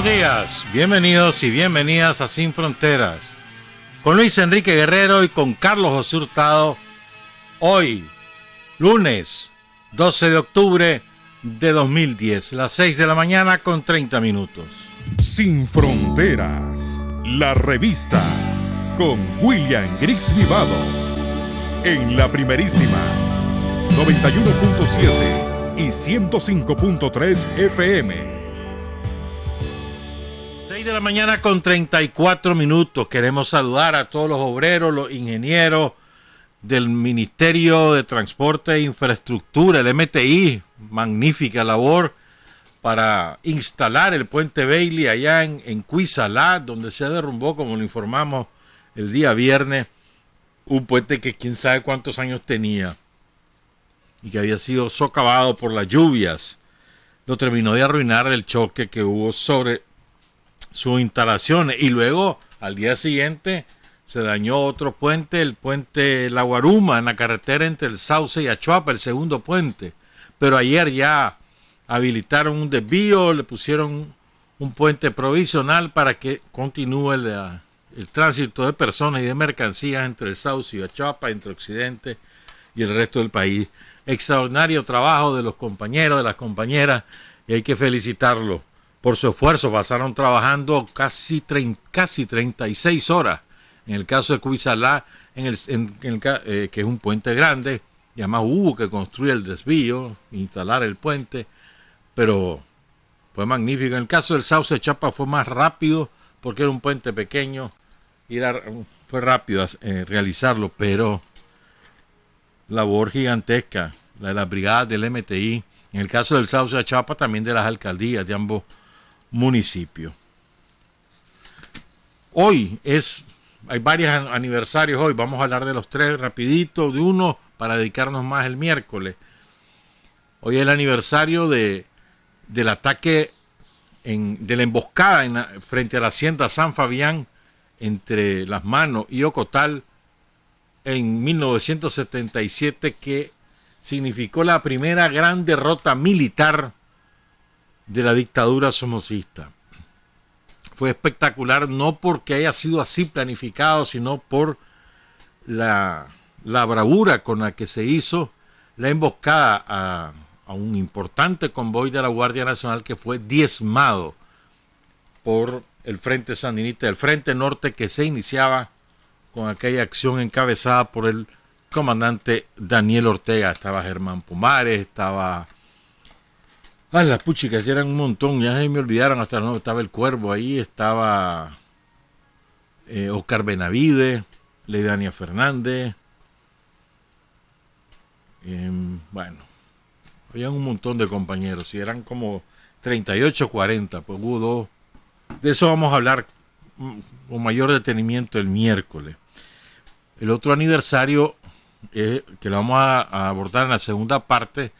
buenos días, bienvenidos y bienvenidas a Sin Fronteras, con Luis Enrique Guerrero y con Carlos José Hurtado, hoy, lunes 12 de octubre de 2010, las 6 de la mañana con 30 minutos. Sin Fronteras, la revista, con William Griggs Vivado, en la primerísima, 91.7 y 105.3 FM. 6 de la mañana con 34 minutos. Queremos saludar a todos los obreros, los ingenieros del Ministerio de Transporte e Infraestructura, el MTI. Magnífica labor para instalar el puente Bailey allá en Cuisalá, donde se derrumbó, como lo informamos el día viernes, un puente que quién sabe cuántos años tenía y que había sido socavado por las lluvias. Lo terminó de arruinar el choque que hubo sobre sus instalaciones, y luego al día siguiente se dañó otro puente, el puente La Guaruma, en la carretera entre el Sauce y Achuapa, el segundo puente. Pero ayer ya habilitaron un desvío, le pusieron un puente provisional para que continúe el tránsito de personas y de mercancías entre el Sauce y Achuapa, entre Occidente y el resto del país. Extraordinario trabajo de los compañeros, de las compañeras, y hay que felicitarlos por su esfuerzo. Pasaron trabajando casi 36 horas. En el caso de Cuisalá, que es un puente grande, y además hubo que construir el desvío, instalar el puente, pero fue magnífico. En el caso del Sauce Chapa fue más rápido, porque era un puente pequeño, y fue rápido realizarlo, pero labor gigantesca, la de las brigadas del MTI. En el caso del Sauce Chapa, también de las alcaldías de ambos municipios. Hoy hay varios aniversarios hoy, vamos a hablar de los tres rapidito, de uno para dedicarnos más el miércoles. Hoy es el aniversario del ataque de la emboscada frente a la hacienda San Fabián entre Las Manos y Ocotal en 1977, que significó la primera gran derrota militar de la dictadura somocista. Fue espectacular, no porque haya sido así planificado, sino por la bravura con la que se hizo la emboscada a un importante convoy de la Guardia Nacional que fue diezmado por el Frente Sandinista, el Frente Norte, que se iniciaba con aquella acción encabezada por el comandante Daniel Ortega. Estaba Germán Pumares, estaba... las puchicas eran un montón, ya se me olvidaron hasta no, estaba el Cuervo ahí, estaba Oscar Benavides, Leidania Fernández, bueno, había un montón de compañeros, y eran como 38 o 40, pues hubo dos. De eso vamos a hablar con mayor detenimiento el miércoles. El otro aniversario que lo vamos a abordar en la segunda parte.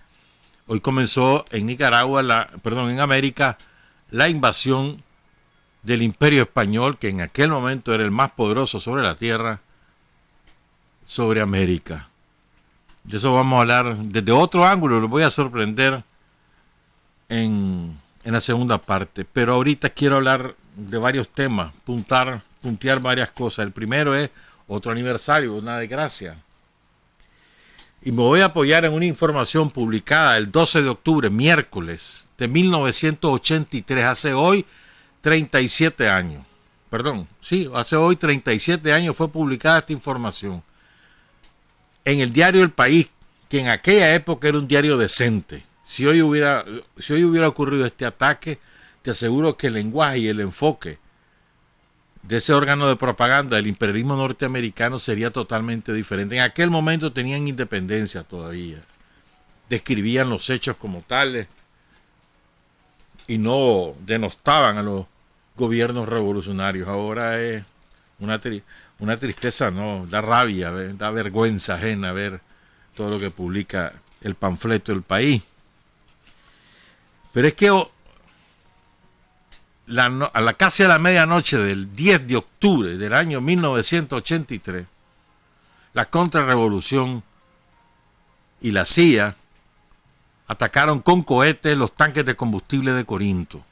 Hoy comenzó en en América, la invasión del Imperio Español, que en aquel momento era el más poderoso sobre la tierra, sobre América. De eso vamos a hablar desde otro ángulo, lo voy a sorprender en la segunda parte. Pero ahorita quiero hablar de varios temas, puntear varias cosas. El primero es otro aniversario, una desgracia. Y me voy a apoyar en una información publicada el 12 de octubre, miércoles, de 1983, hace hoy 37 años. Perdón, sí, hace hoy 37 años fue publicada esta información. En el diario El País, que en aquella época era un diario decente. Si hoy hubiera ocurrido este ataque, te aseguro que el lenguaje y el enfoque de ese órgano de propaganda del imperialismo norteamericano sería totalmente diferente. En aquel momento tenían independencia todavía, describían los hechos como tales y no denostaban a los gobiernos revolucionarios. Ahora es una tristeza, no, da rabia, da vergüenza ajena ver todo lo que publica el panfleto del País. Pero es que casi a la medianoche del 10 de octubre del año 1983, la contrarrevolución y la CIA atacaron con cohetes los tanques de combustible de Corinto.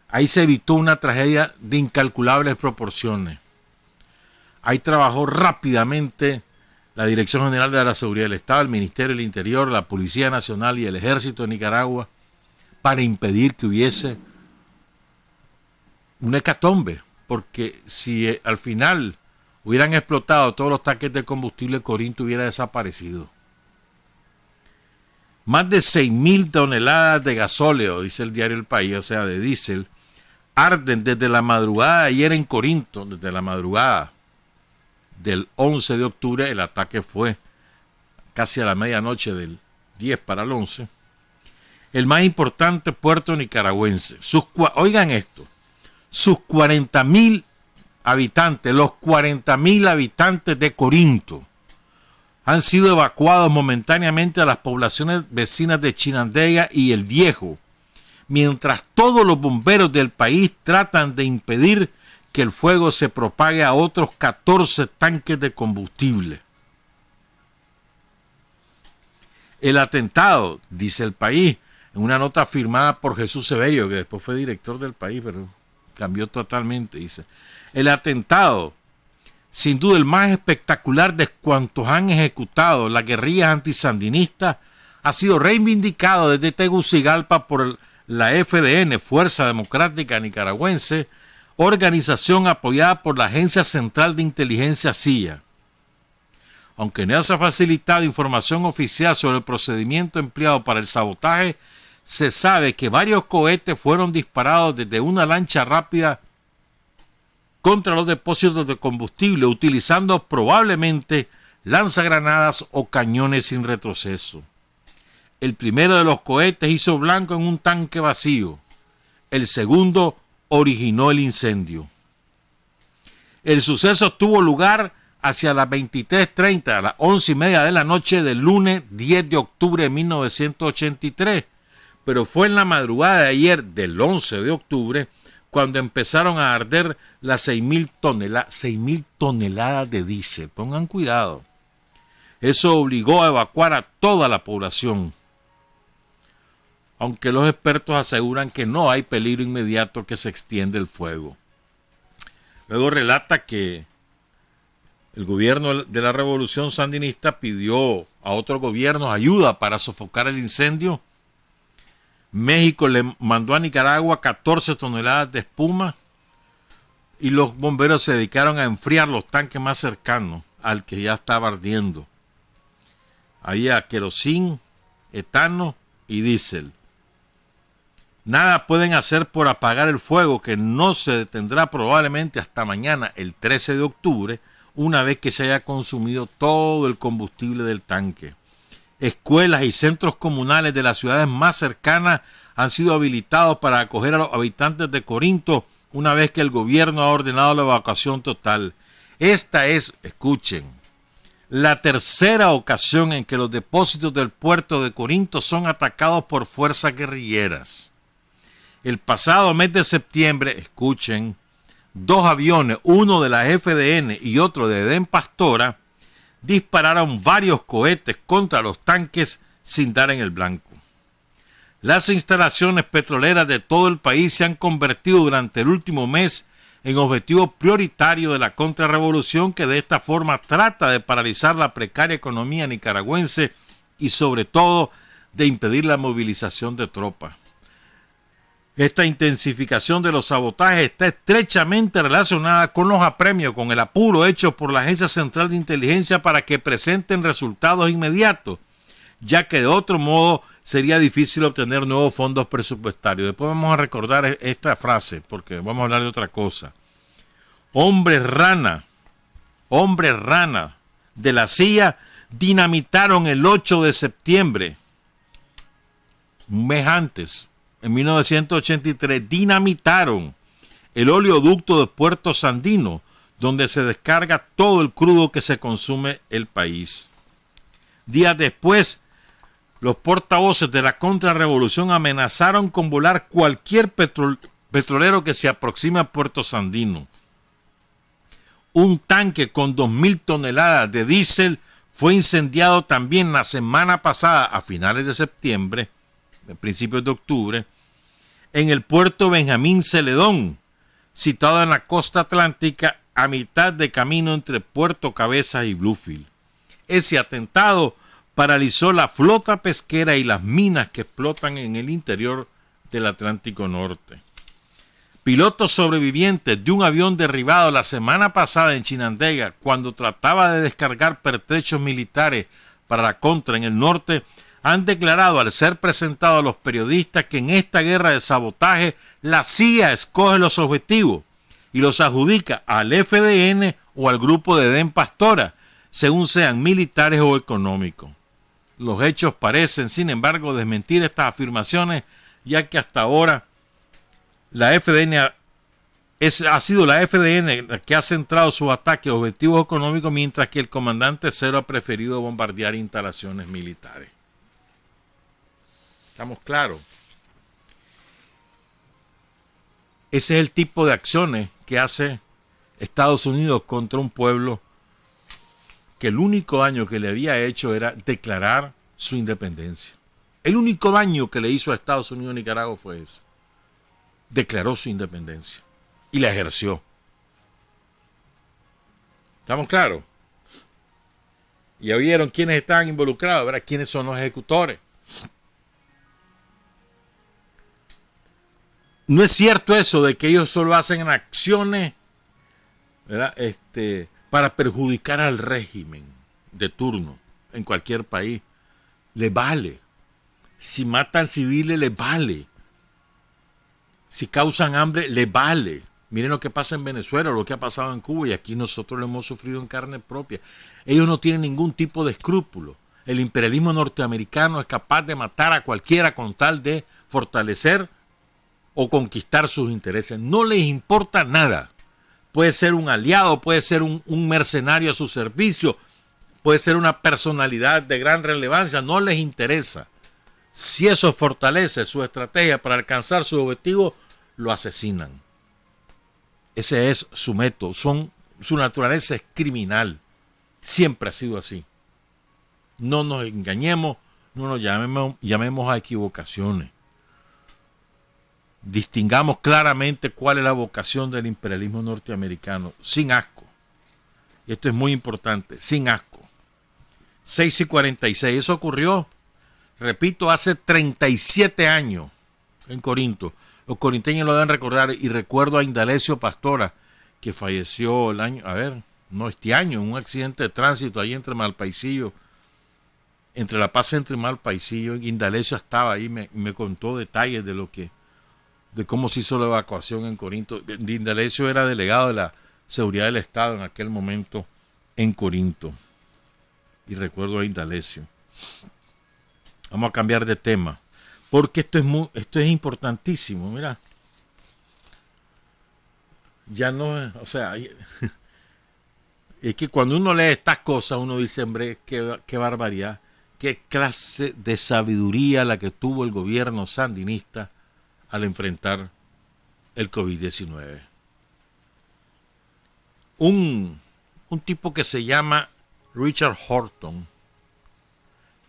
Ahí se evitó una tragedia de incalculables proporciones. Ahí trabajó rápidamente la Dirección General de la Seguridad del Estado, el Ministerio del Interior, la Policía Nacional y el Ejército de Nicaragua para impedir que hubiese una hecatombe. Porque si al final hubieran explotado todos los tanques de combustible, Corinto hubiera desaparecido. Más de 6.000 toneladas de gasóleo, dice el diario El País, o sea, de diésel, arden desde la madrugada de ayer en Corinto, desde la madrugada del 11 de octubre, el ataque fue casi a la medianoche del 10 para el 11, el más importante puerto nicaragüense. Oigan esto, sus 40.000 habitantes, los 40.000 habitantes de Corinto, han sido evacuados momentáneamente a las poblaciones vecinas de Chinandega y El Viejo, mientras todos los bomberos del país tratan de impedir que el fuego se propague a otros 14 tanques de combustible. El atentado, dice El País, en una nota firmada por Jesús Severio, que después fue director del País, pero cambió totalmente, dice, el atentado, sin duda el más espectacular de cuantos han ejecutado las guerrillas antisandinistas, ha sido reivindicado desde Tegucigalpa por la FDN, Fuerza Democrática Nicaragüense, organización apoyada por la Agencia Central de Inteligencia CIA. Aunque no se ha facilitado información oficial sobre el procedimiento empleado para el sabotaje, se sabe que varios cohetes fueron disparados desde una lancha rápida contra los depósitos de combustible, utilizando probablemente lanzagranadas o cañones sin retroceso. El primero de los cohetes hizo blanco en un tanque vacío. El segundo originó el incendio. El suceso tuvo lugar hacia las 23:30, a las 11:30 de la noche del lunes 10 de octubre de 1983, pero fue en la madrugada de ayer, del 11 de octubre, cuando empezaron a arder las 6.000 toneladas de diésel. Pongan cuidado. Eso obligó a evacuar a toda la población, aunque los expertos aseguran que no hay peligro inmediato que se extienda el fuego. Luego relata que el gobierno de la Revolución Sandinista pidió a otros gobiernos ayuda para sofocar el incendio. México le mandó a Nicaragua 14 toneladas de espuma y los bomberos se dedicaron a enfriar los tanques más cercanos al que ya estaba ardiendo. Había querosín, etano y diésel. Nada pueden hacer por apagar el fuego, que no se detendrá probablemente hasta mañana, el 13 de octubre, una vez que se haya consumido todo el combustible del tanque. Escuelas y centros comunales de las ciudades más cercanas han sido habilitados para acoger a los habitantes de Corinto una vez que el gobierno ha ordenado la evacuación total. Esta es, escuchen, la tercera ocasión en que los depósitos del puerto de Corinto son atacados por fuerzas guerrilleras. El pasado mes de septiembre, escuchen, 2 aviones, uno de la FDN y otro de Edén Pastora, dispararon varios cohetes contra los tanques sin dar en el blanco. Las instalaciones petroleras de todo el país se han convertido durante el último mes en objetivo prioritario de la contrarrevolución, que de esta forma trata de paralizar la precaria economía nicaragüense y sobre todo de impedir la movilización de tropas. Esta intensificación de los sabotajes está estrechamente relacionada con los apremios, con el apuro hecho por la Agencia Central de Inteligencia para que presenten resultados inmediatos, ya que de otro modo sería difícil obtener nuevos fondos presupuestarios. Después vamos a recordar esta frase, porque vamos a hablar de otra cosa. Hombres rana de la CIA dinamitaron el 8 de septiembre, un mes antes, en 1983, dinamitaron el oleoducto de Puerto Sandino, donde se descarga todo el crudo que se consume el país. Días después, los portavoces de la contrarrevolución amenazaron con volar cualquier petrolero que se aproxime a Puerto Sandino. Un tanque con 2.000 toneladas de diésel fue incendiado también la semana pasada, a finales de septiembre, a principios de octubre, en el puerto Benjamín Celedón, situado en la costa atlántica a mitad de camino entre Puerto Cabezas y Bluefield. Ese atentado paralizó la flota pesquera y las minas que explotan en el interior del Atlántico Norte. Pilotos sobrevivientes de un avión derribado la semana pasada en Chinandega, cuando trataba de descargar pertrechos militares para la contra en el norte, han declarado al ser presentados a los periodistas que en esta guerra de sabotaje la CIA escoge los objetivos y los adjudica al FDN o al grupo de Den Pastora, según sean militares o económicos. Los hechos parecen, sin embargo, desmentir estas afirmaciones, ya que hasta ahora la FDN ha sido la FDN la que ha centrado sus ataques a objetivos económicos, mientras que el comandante Cero ha preferido bombardear instalaciones militares. ¿Estamos claros? Ese es el tipo de acciones que hace Estados Unidos contra un pueblo que el único daño que le había hecho era declarar su independencia. El único daño que le hizo a Estados Unidos a Nicaragua fue ese. Declaró su independencia y la ejerció. ¿Estamos claros? Y ya vieron quiénes estaban involucrados, ¿verdad? ¿Quiénes son los ejecutores? No es cierto eso de que ellos solo hacen acciones, ¿verdad? Para perjudicar al régimen de turno en cualquier país. Le vale. Si matan civiles, le vale. Si causan hambre, le vale. Miren lo que pasa en Venezuela, lo que ha pasado en Cuba, y aquí nosotros lo hemos sufrido en carne propia. Ellos no tienen ningún tipo de escrúpulo. El imperialismo norteamericano es capaz de matar a cualquiera con tal de fortalecer o conquistar sus intereses. No les importa nada. Puede ser un aliado, puede ser un mercenario a su servicio, puede ser una personalidad de gran relevancia, no les interesa. Si eso fortalece su estrategia para alcanzar su objetivo, lo asesinan. Ese es su método. Su naturaleza es criminal. Siempre ha sido así. No nos engañemos, no nos llamemos a equivocaciones. Distingamos claramente cuál es la vocación del imperialismo norteamericano, sin asco. Y esto es muy importante, sin asco. 6:46, eso ocurrió, repito, hace 37 años en Corinto. Los corinteños lo deben recordar, y recuerdo a Indalecio Pastora, que falleció este año, en un accidente de tránsito ahí entre Malpaisillo, entre La Paz Centro y Malpaisillo. Indalecio estaba ahí, me contó detalles de cómo se hizo la evacuación en Corinto. Indalecio era delegado de la Seguridad del Estado en aquel momento en Corinto. Y recuerdo a Indalecio. Vamos a cambiar de tema, porque esto es importantísimo. Mira, ya no, es que cuando uno lee estas cosas, uno dice, hombre, qué barbaridad, qué clase de sabiduría la que tuvo el gobierno sandinista al enfrentar el COVID-19. Un tipo que se llama Richard Horton,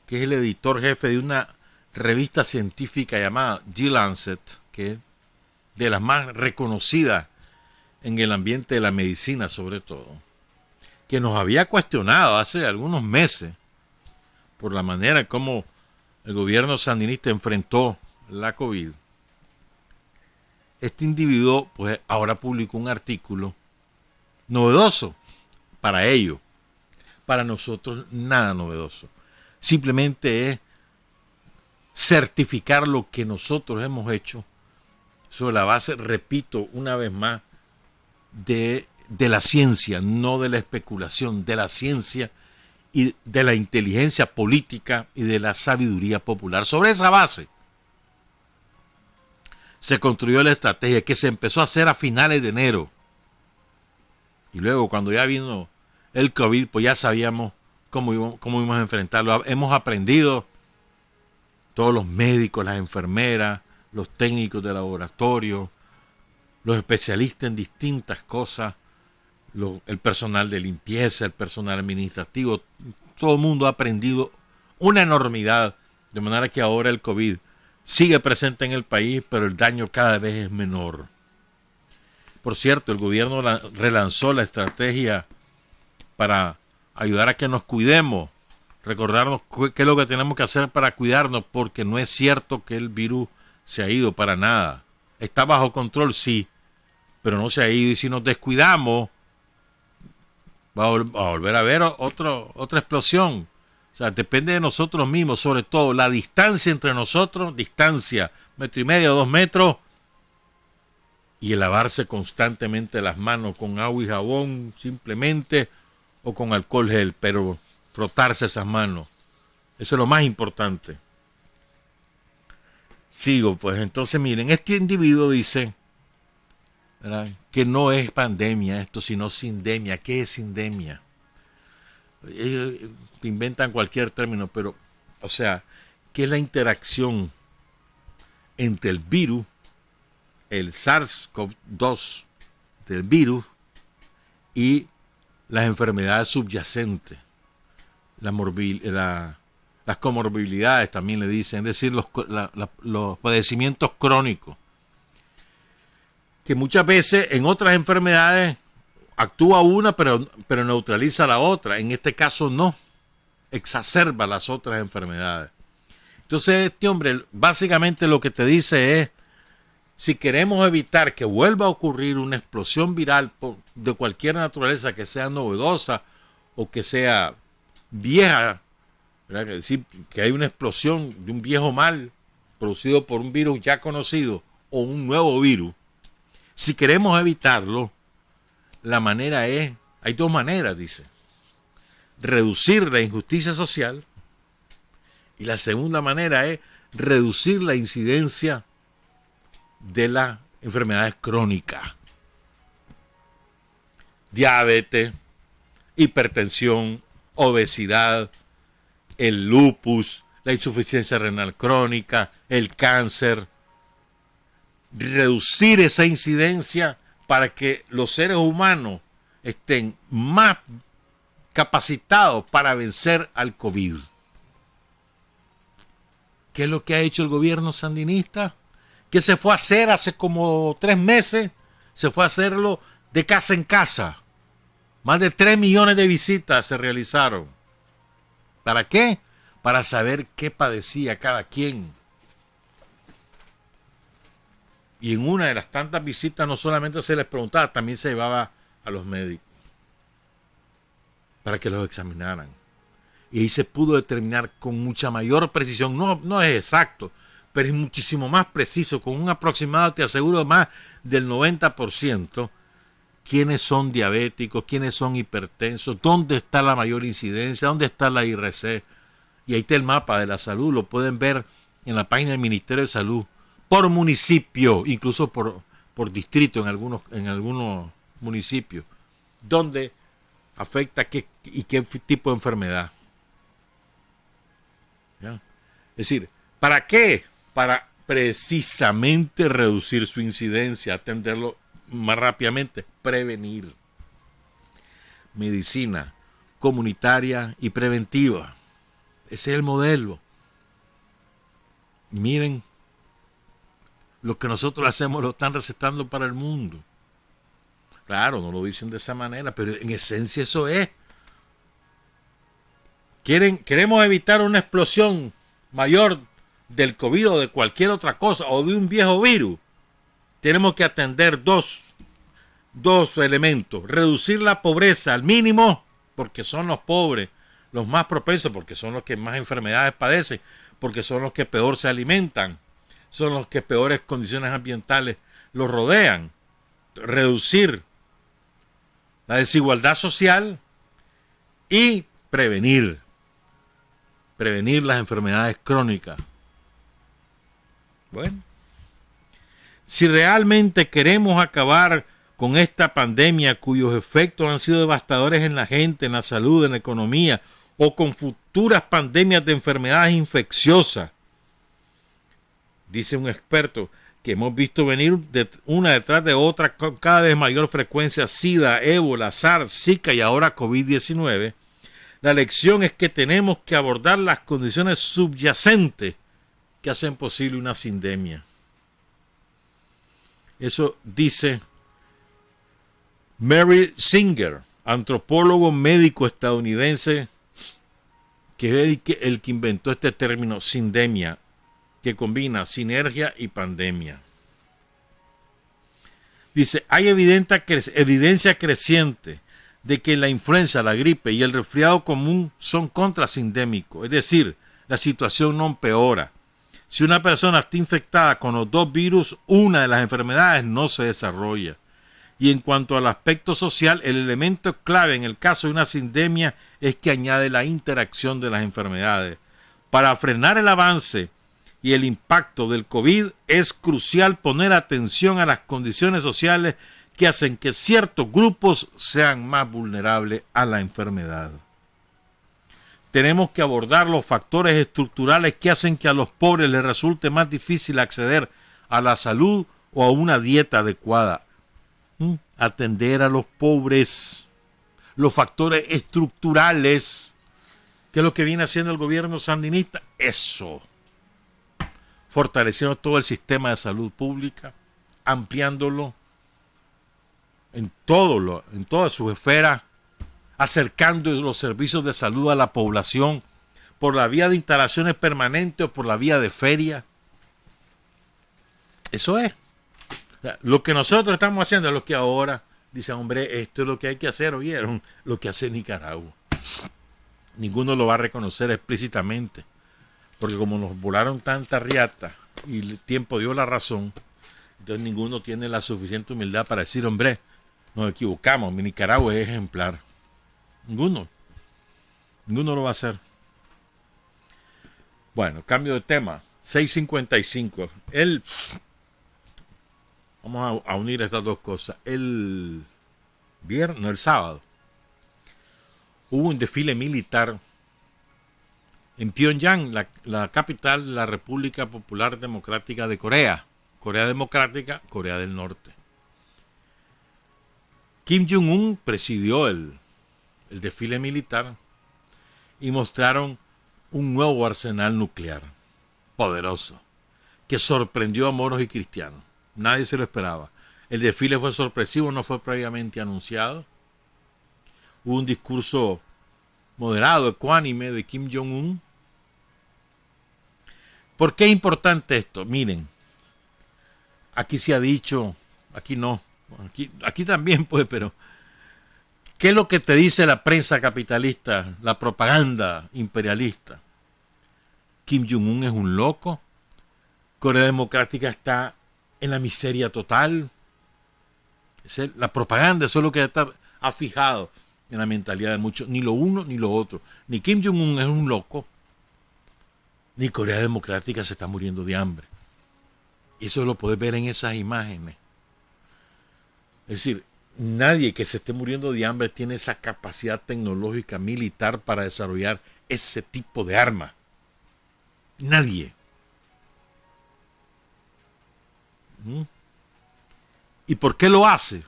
que es el editor jefe de una revista científica llamada The Lancet, que es de las más reconocidas en el ambiente de la medicina sobre todo, que nos había cuestionado hace algunos meses por la manera en cómo el gobierno sandinista enfrentó la COVID. Este individuo pues ahora publicó un artículo novedoso para ellos. Para nosotros nada novedoso. Simplemente es certificar lo que nosotros hemos hecho sobre la base, repito una vez más, de la ciencia, no de la especulación, de la ciencia y de la inteligencia política y de la sabiduría popular. Sobre esa base se construyó la estrategia que se empezó a hacer a finales de enero. Y luego, cuando ya vino el COVID, pues ya sabíamos cómo íbamos a enfrentarlo. Hemos aprendido, todos los médicos, las enfermeras, los técnicos de laboratorio, los especialistas en distintas cosas, el personal de limpieza, el personal administrativo, todo el mundo ha aprendido una enormidad, de manera que ahora el COVID sigue presente en el país, pero el daño cada vez es menor. Por cierto, el gobierno relanzó la estrategia para ayudar a que nos cuidemos, recordarnos qué es lo que tenemos que hacer para cuidarnos, porque no es cierto que el virus se ha ido para nada. Está bajo control, sí, pero no se ha ido, y si nos descuidamos, va a volver a haber otra explosión. O sea, depende de nosotros mismos, sobre todo la distancia entre nosotros, distancia, 1,5 metros, 2 metros, y el lavarse constantemente las manos con agua y jabón simplemente, o con alcohol gel, pero frotarse esas manos. Eso es lo más importante. Sigo, pues entonces miren, este individuo dice, ¿verdad?, que no es pandemia esto, sino sindemia. ¿Qué es sindemia? Ellos inventan cualquier término, pero, o sea, ¿qué es la interacción entre el virus, el SARS-CoV-2 del virus, y las enfermedades subyacentes, las comorbilidades también le dicen, es decir, los padecimientos crónicos, que muchas veces en otras enfermedades actúa una pero neutraliza la otra. En este caso no, exacerba las otras enfermedades. Entonces este hombre básicamente lo que te dice es, si queremos evitar que vuelva a ocurrir una explosión viral de cualquier naturaleza, que sea novedosa o que sea vieja, ¿verdad?, es decir, que hay una explosión de un viejo mal producido por un virus ya conocido o un nuevo virus, si queremos evitarlo, la manera es, hay dos maneras, dice: reducir la injusticia social, y la segunda manera es reducir la incidencia de las enfermedades crónicas, diabetes, hipertensión, obesidad, el lupus, la insuficiencia renal crónica, el cáncer. Reducir esa incidencia para que los seres humanos estén más capacitados para vencer al COVID. ¿Qué es lo que ha hecho el gobierno sandinista? Que se fue a hacer hace como 3 meses, se fue a hacerlo de casa en casa. Más de 3 millones de visitas se realizaron. ¿Para qué? Para saber qué padecía cada quien. Y en una de las tantas visitas no solamente se les preguntaba, también se llevaba a los médicos para que los examinaran. Y ahí se pudo determinar con mucha mayor precisión, no es exacto, pero es muchísimo más preciso, con un aproximado, te aseguro, más del 90%, quiénes son diabéticos, quiénes son hipertensos, dónde está la mayor incidencia, dónde está la IRC. Y ahí está el mapa de la salud, lo pueden ver en la página del Ministerio de Salud, por municipio, incluso por distrito en algunos municipios, dónde afecta qué tipo de enfermedad. ¿Ya? Es decir, ¿para qué? Para precisamente reducir su incidencia, atenderlo más rápidamente, prevenir. Medicina comunitaria y preventiva. Ese es el modelo. Y miren, lo que nosotros hacemos lo están recetando para el mundo. Claro, no lo dicen de esa manera, pero en esencia eso es. Queremos evitar una explosión mayor del COVID o de cualquier otra cosa, o de un viejo virus. Tenemos que atender dos elementos: reducir la pobreza al mínimo, porque son los pobres los más propensos, porque son los que más enfermedades padecen, porque son los que peor se alimentan, son los que peores condiciones ambientales los rodean. Reducir la desigualdad social y prevenir las enfermedades crónicas. Bueno, si realmente queremos acabar con esta pandemia cuyos efectos han sido devastadores en la gente, en la salud, en la economía, o con futuras pandemias de enfermedades infecciosas, dice un experto, que hemos visto venir una detrás de otra con cada vez mayor frecuencia: SIDA, ébola, SARS, Zika y ahora COVID-19. La lección es que tenemos que abordar las condiciones subyacentes que hacen posible una sindemia. Eso dice Mary Singer, antropólogo médico estadounidense, que es el que inventó este término sindemia, que combina sinergia y pandemia. Dice, hay evidencia creciente de que la influenza, la gripe y el resfriado común son contrasindémicos, es decir, la situación no empeora. Si una persona está infectada con los dos virus, una de las enfermedades no se desarrolla. Y en cuanto al aspecto social, el elemento clave en el caso de una sindemia es que añade la interacción de las enfermedades. Para frenar el avance y el impacto del COVID es crucial poner atención a las condiciones sociales que hacen que ciertos grupos sean más vulnerables a la enfermedad. Tenemos que abordar los factores estructurales que hacen que a los pobres les resulte más difícil acceder a la salud o a una dieta adecuada. Atender a los pobres, los factores estructurales, que es lo que viene haciendo el gobierno sandinista, eso, fortaleciendo todo el sistema de salud pública, ampliándolo en todas sus esferas, acercando los servicios de salud a la población por la vía de instalaciones permanentes o por la vía de feria. Eso es. Lo que nosotros estamos haciendo es lo que ahora dicen, hombre, esto es lo que hay que hacer, oyeron, lo que hace Nicaragua. Ninguno lo va a reconocer explícitamente, porque como nos volaron tanta riata y el tiempo dio la razón, entonces ninguno tiene la suficiente humildad para decir, hombre, nos equivocamos, mi Nicaragua es ejemplar. Ninguno lo va a hacer. Bueno, cambio de tema. 6:55. Vamos a unir estas dos cosas. El sábado, hubo un desfile militar en Pyongyang, la capital de la República Popular Democrática de Corea. Corea Democrática, Corea del Norte. Kim Jong-un presidió el desfile militar y mostraron un nuevo arsenal nuclear poderoso que sorprendió a moros y cristianos. Nadie se lo esperaba. El desfile fue sorpresivo, no fue previamente anunciado. Hubo un discurso moderado, ecuánime de Kim Jong-un. ¿Por qué es importante esto? Miren, aquí se ha dicho, aquí no, aquí también pues, pero ¿qué es lo que te dice la prensa capitalista, la propaganda imperialista? Kim Jong-un es un loco. Corea Democrática está en la miseria total. La propaganda, eso es lo que ha fijado en la mentalidad de muchos. Ni lo uno ni lo otro. Ni Kim Jong-un es un loco, ni Corea Democrática se está muriendo de hambre. Eso lo puedes ver en esas imágenes. Es decir, nadie que se esté muriendo de hambre tiene esa capacidad tecnológica militar para desarrollar ese tipo de arma. Nadie. ¿Y por qué lo hace?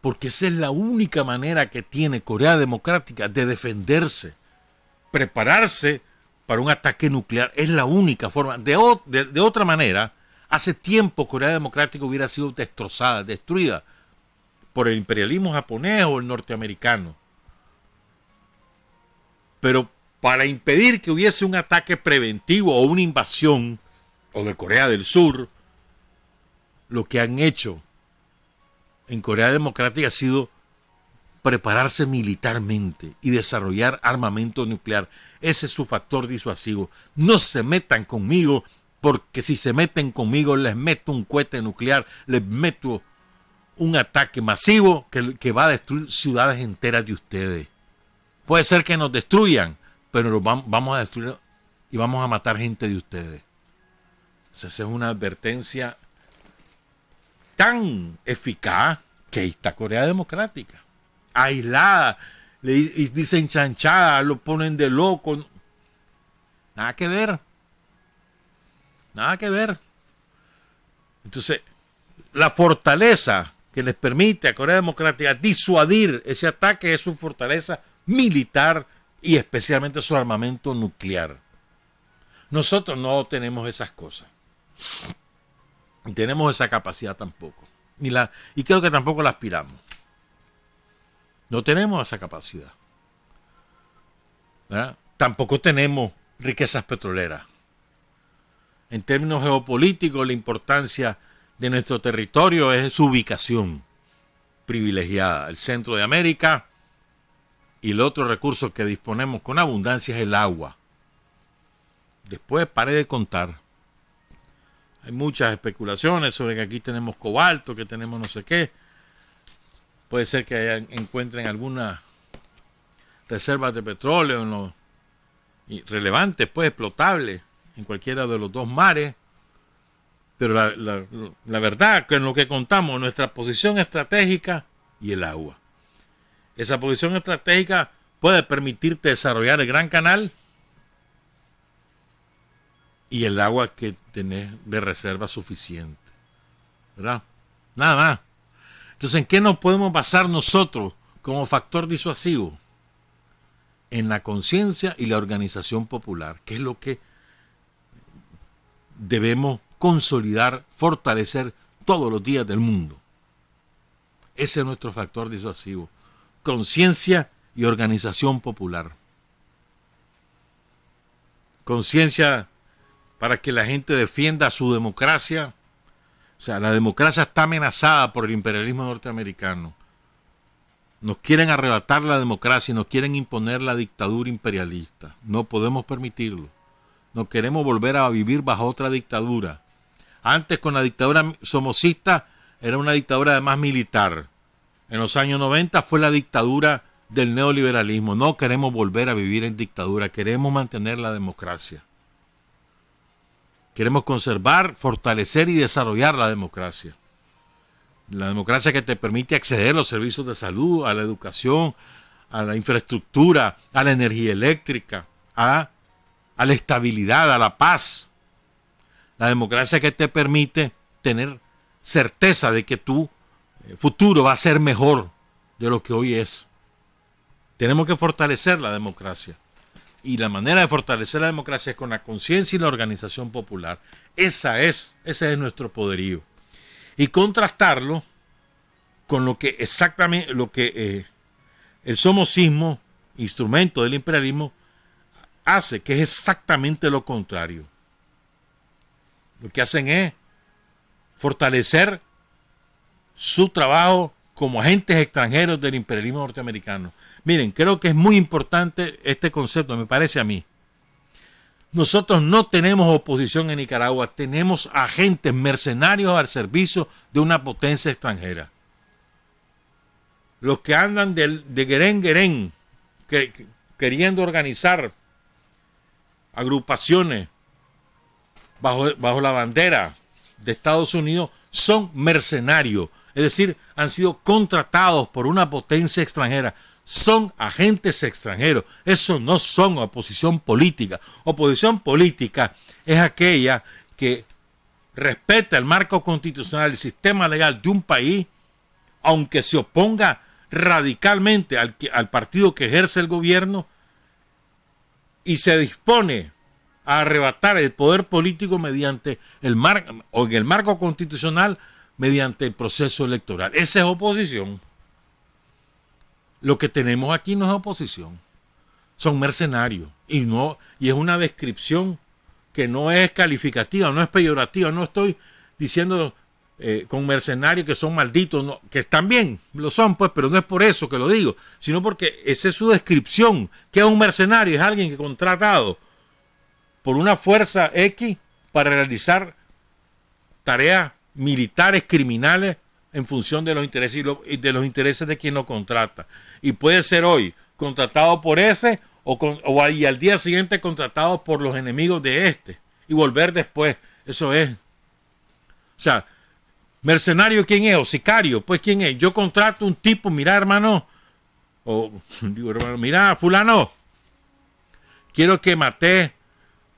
Porque esa es la única manera que tiene Corea Democrática de defenderse, prepararse para un ataque nuclear. Es la única forma. De otra manera, hace tiempo Corea Democrática hubiera sido destrozada, destruida por el imperialismo japonés o el norteamericano. Pero para impedir que hubiese un ataque preventivo o una invasión, o de Corea del Sur, lo que han hecho en Corea Democrática ha sido prepararse militarmente y desarrollar armamento nuclear. Ese es su factor disuasivo. No se metan conmigo, porque si se meten conmigo les meto un cohete nuclear, les meto un ataque masivo que va a destruir ciudades enteras de ustedes. Puede ser que nos destruyan, pero vamos a destruir y vamos a matar gente de ustedes. Esa es una advertencia tan eficaz que ahí está Corea Democrática. Aislada, le dicen chanchada, lo ponen de loco. Nada que ver. Nada que ver. Entonces, la fortaleza que les permite a Corea Democrática disuadir ese ataque es su fortaleza militar y especialmente su armamento nuclear. Nosotros no tenemos esas cosas. Ni tenemos esa capacidad tampoco. Y creo que tampoco la aspiramos. No tenemos esa capacidad. ¿Verdad? Tampoco tenemos riquezas petroleras. En términos geopolíticos, la importancia de nuestro territorio es su ubicación privilegiada. El centro de América, y el otro recurso que disponemos con abundancia es el agua. Después pare de contar. Hay muchas especulaciones sobre que aquí tenemos cobalto, que tenemos no sé qué. Puede ser que encuentren algunas reservas de petróleo relevantes, pues explotables, en cualquiera de los dos mares. Pero la verdad es que en lo que contamos, nuestra posición estratégica y el agua. Esa posición estratégica puede permitirte desarrollar el Gran Canal y el agua que tenés de reserva suficiente, ¿verdad? Nada más. Entonces, ¿en qué nos podemos basar nosotros como factor disuasivo? En la conciencia y la organización popular, que es lo que debemos consolidar, fortalecer todos los días del mundo. Ese es nuestro factor disuasivo. Conciencia y organización popular. Conciencia para que la gente defienda su democracia. O sea, la democracia está amenazada por el imperialismo norteamericano. Nos quieren arrebatar la democracia y nos quieren imponer la dictadura imperialista. No podemos permitirlo. No queremos volver a vivir bajo otra dictadura. Antes, con la dictadura somocista, era una dictadura además militar. En los años 90 fue la dictadura del neoliberalismo. No queremos volver a vivir en dictadura. Queremos mantener la democracia. Queremos conservar, fortalecer y desarrollar la democracia. La democracia que te permite acceder a los servicios de salud, a la educación, a la infraestructura, a la energía eléctrica, a la estabilidad, a la paz. La democracia que te permite tener certeza de que tu futuro va a ser mejor de lo que hoy es. Tenemos que fortalecer la democracia. Y la manera de fortalecer la democracia es con la conciencia y la organización popular. Ese es nuestro poderío. Y contrastarlo con lo que exactamente, el somocismo, instrumento del imperialismo, hace, que es exactamente lo contrario. Lo que hacen es fortalecer su trabajo como agentes extranjeros del imperialismo norteamericano. Miren, creo que es muy importante este concepto, me parece a mí. Nosotros no tenemos oposición en Nicaragua, tenemos agentes mercenarios al servicio de una potencia extranjera. Los que andan de guerén, queriendo organizar agrupaciones bajo la bandera de Estados Unidos, son mercenarios, es decir, han sido contratados por una potencia extranjera. Son agentes extranjeros. Eso no son oposición política. Oposición política es aquella que respeta el marco constitucional, el sistema legal de un país, aunque se oponga radicalmente al partido que ejerce el gobierno y se dispone a arrebatar el poder político mediante en el marco constitucional, mediante el proceso electoral. Esa es oposición. Lo que tenemos aquí no es oposición, son mercenarios y es una descripción que no es calificativa, no es peyorativa. No estoy diciendo con mercenarios que son malditos, no, que están bien, lo son pues, pero no es por eso que lo digo, sino porque esa es su descripción. ¿Qué es un mercenario? Es alguien que es contratado por una fuerza X para realizar tareas militares, criminales, en función de los intereses de quien lo contrata. Y puede ser hoy contratado por ese y al día siguiente contratado por los enemigos de este y volver después. Eso es. O sea, mercenario, ¿quién es? O sicario, pues ¿quién es? Yo contrato un tipo, mira hermano, mira fulano, quiero que mate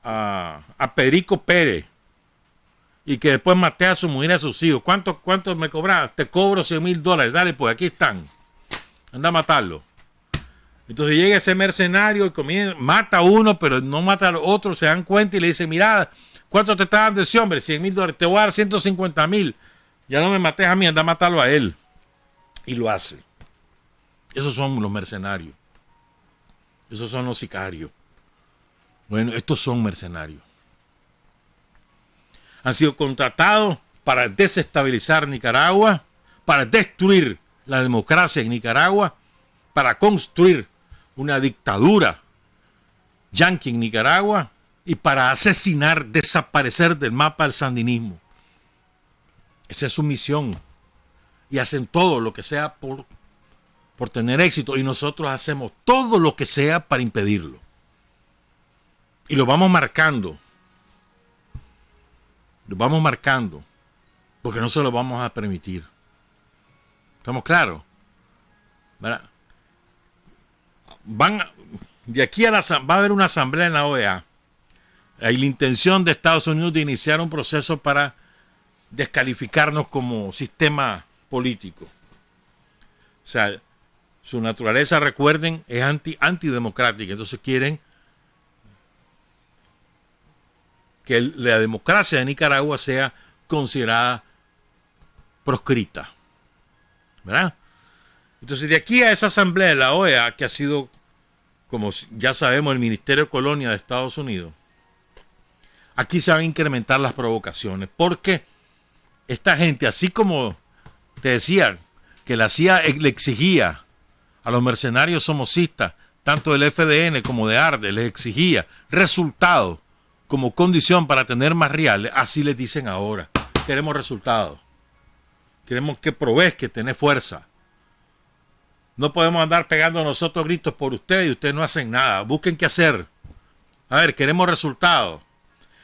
a Perico Pérez y que después maté a su mujer y a sus hijos. ¿Cuánto me cobras? Te cobro $100,000. Dale, pues aquí están. Anda a matarlo. Entonces llega ese mercenario y mata a uno, pero no mata al otro, se dan cuenta y le dicen, mira, ¿cuánto te está dando ese hombre? $100,000, te voy a dar 150,000. Ya no me mates a mí, anda a matarlo a él. Y lo hace. Esos son los mercenarios. Esos son los sicarios. Bueno, estos son mercenarios. Han sido contratados para desestabilizar Nicaragua, para destruir la democracia en Nicaragua, para construir una dictadura yanqui en Nicaragua y para asesinar, desaparecer del mapa el sandinismo. Esa es su misión. Y hacen todo lo que sea por tener éxito. Y nosotros hacemos todo lo que sea para impedirlo. Y lo vamos marcando. Lo vamos marcando. Porque no se lo vamos a permitir. ¿Estamos claros? ¿Verdad? De aquí va a haber una asamblea en la OEA. Hay la intención de Estados Unidos de iniciar un proceso para descalificarnos como sistema político. O sea, su naturaleza, recuerden, es antidemocrática. Entonces quieren que la democracia de Nicaragua sea considerada proscrita. ¿Verdad? Entonces, de aquí a esa asamblea de la OEA, que ha sido, como ya sabemos, el Ministerio de Colonia de Estados Unidos, aquí se van a incrementar las provocaciones, porque esta gente, así como te decía, que la CIA le exigía a los mercenarios somocistas, tanto del FDN como de ARDE, les exigía resultados como condición para tener más reales, así les dicen ahora, queremos resultados. Queremos que probéis que tenés fuerza. No podemos andar pegando nosotros gritos por ustedes y ustedes no hacen nada. Busquen qué hacer. A ver, queremos resultados.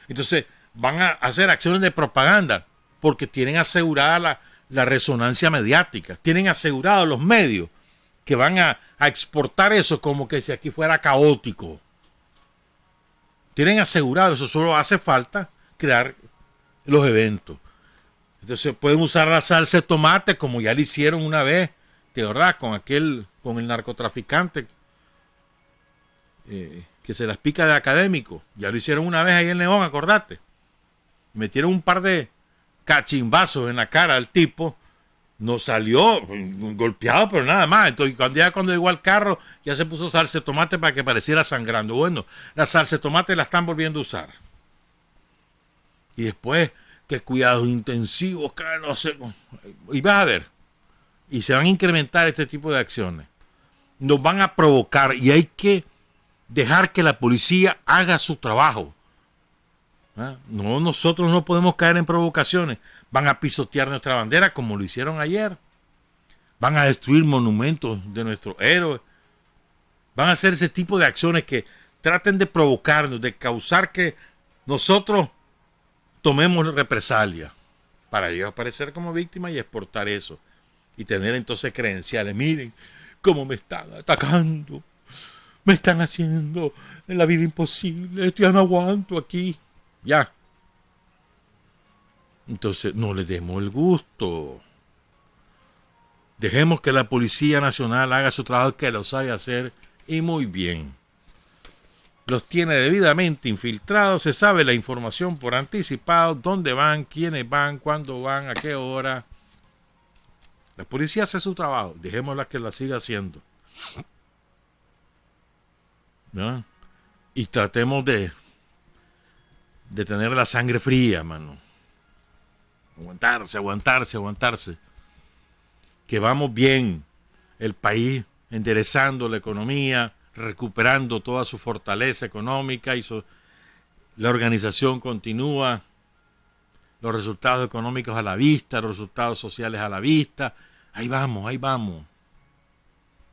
Entonces van a hacer acciones de propaganda porque tienen asegurada la resonancia mediática. Tienen asegurados los medios que van a exportar eso como que si aquí fuera caótico. Tienen asegurado eso. Solo hace falta crear los eventos. Entonces pueden usar la salsa de tomate como ya lo hicieron una vez, de verdad, con el narcotraficante que se las pica de académico. Ya lo hicieron una vez ahí en León, acordate. Metieron un par de cachimbazos en la cara al tipo. No salió golpeado, pero nada más. Entonces cuando llegó al carro, ya se puso salsa de tomate para que pareciera sangrando. Bueno, la salsa de tomate la están volviendo a usar. Y después, que cuidados intensivos, que no sé. Y vas a ver. Y se van a incrementar este tipo de acciones. Nos van a provocar y hay que dejar que la policía haga su trabajo. No, nosotros no podemos caer en provocaciones. Van a pisotear nuestra bandera como lo hicieron ayer. Van a destruir monumentos de nuestros héroes. Van a hacer ese tipo de acciones que traten de provocarnos, de causar que nosotros tomemos represalias para ellos aparecer como víctimas y exportar eso. Y tener entonces credenciales. Miren cómo me están atacando. Me están haciendo la vida imposible. Esto ya no aguanto aquí. Ya. Entonces no le demos el gusto. Dejemos que la Policía Nacional haga su trabajo, que lo sabe hacer y muy bien. Los tiene debidamente infiltrados, se sabe la información por anticipado, dónde van, quiénes van, cuándo van, a qué hora. La policía hace su trabajo, dejémosla que la siga haciendo. ¿No? Y tratemos de tener la sangre fría, mano. Aguantarse. Que vamos bien. El país enderezando la economía, recuperando toda su fortaleza económica la organización continúa, los resultados económicos a la vista, los resultados sociales a la vista. Ahí vamos.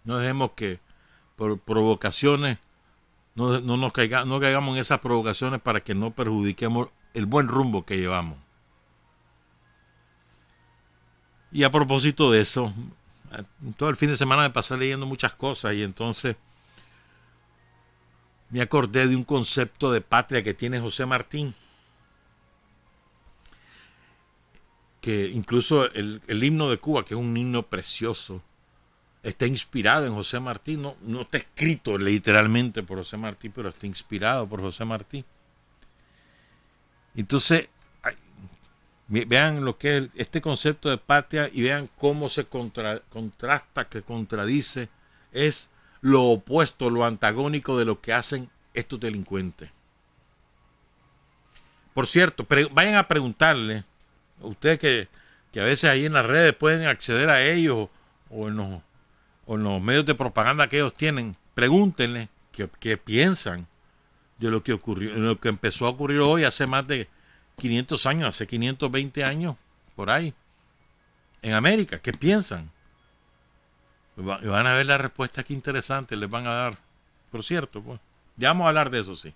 No dejemos que por provocaciones no caigamos en esas provocaciones para que no perjudiquemos el buen rumbo que llevamos. Y a propósito de eso, todo el fin de semana me pasé leyendo muchas cosas y entonces me acordé de un concepto de patria que tiene José Martín, que incluso el himno de Cuba, que es un himno precioso, está inspirado en José Martí, no está escrito literalmente por José Martí, pero está inspirado por José Martí. Entonces, vean lo que es este concepto de patria y vean cómo se contrasta, que contradice, es lo opuesto, lo antagónico de lo que hacen estos delincuentes. Por cierto, vayan a preguntarle, a ustedes que a veces ahí en las redes pueden acceder a ellos o en los medios de propaganda que ellos tienen, pregúntenle qué piensan de lo que ocurrió, de lo que empezó a ocurrir hoy hace más de 500 años, hace 520 años, por ahí, en América. ¿Qué piensan? Y van a ver la respuesta que interesante les van a dar. Por cierto, pues, ya vamos a hablar de eso, sí.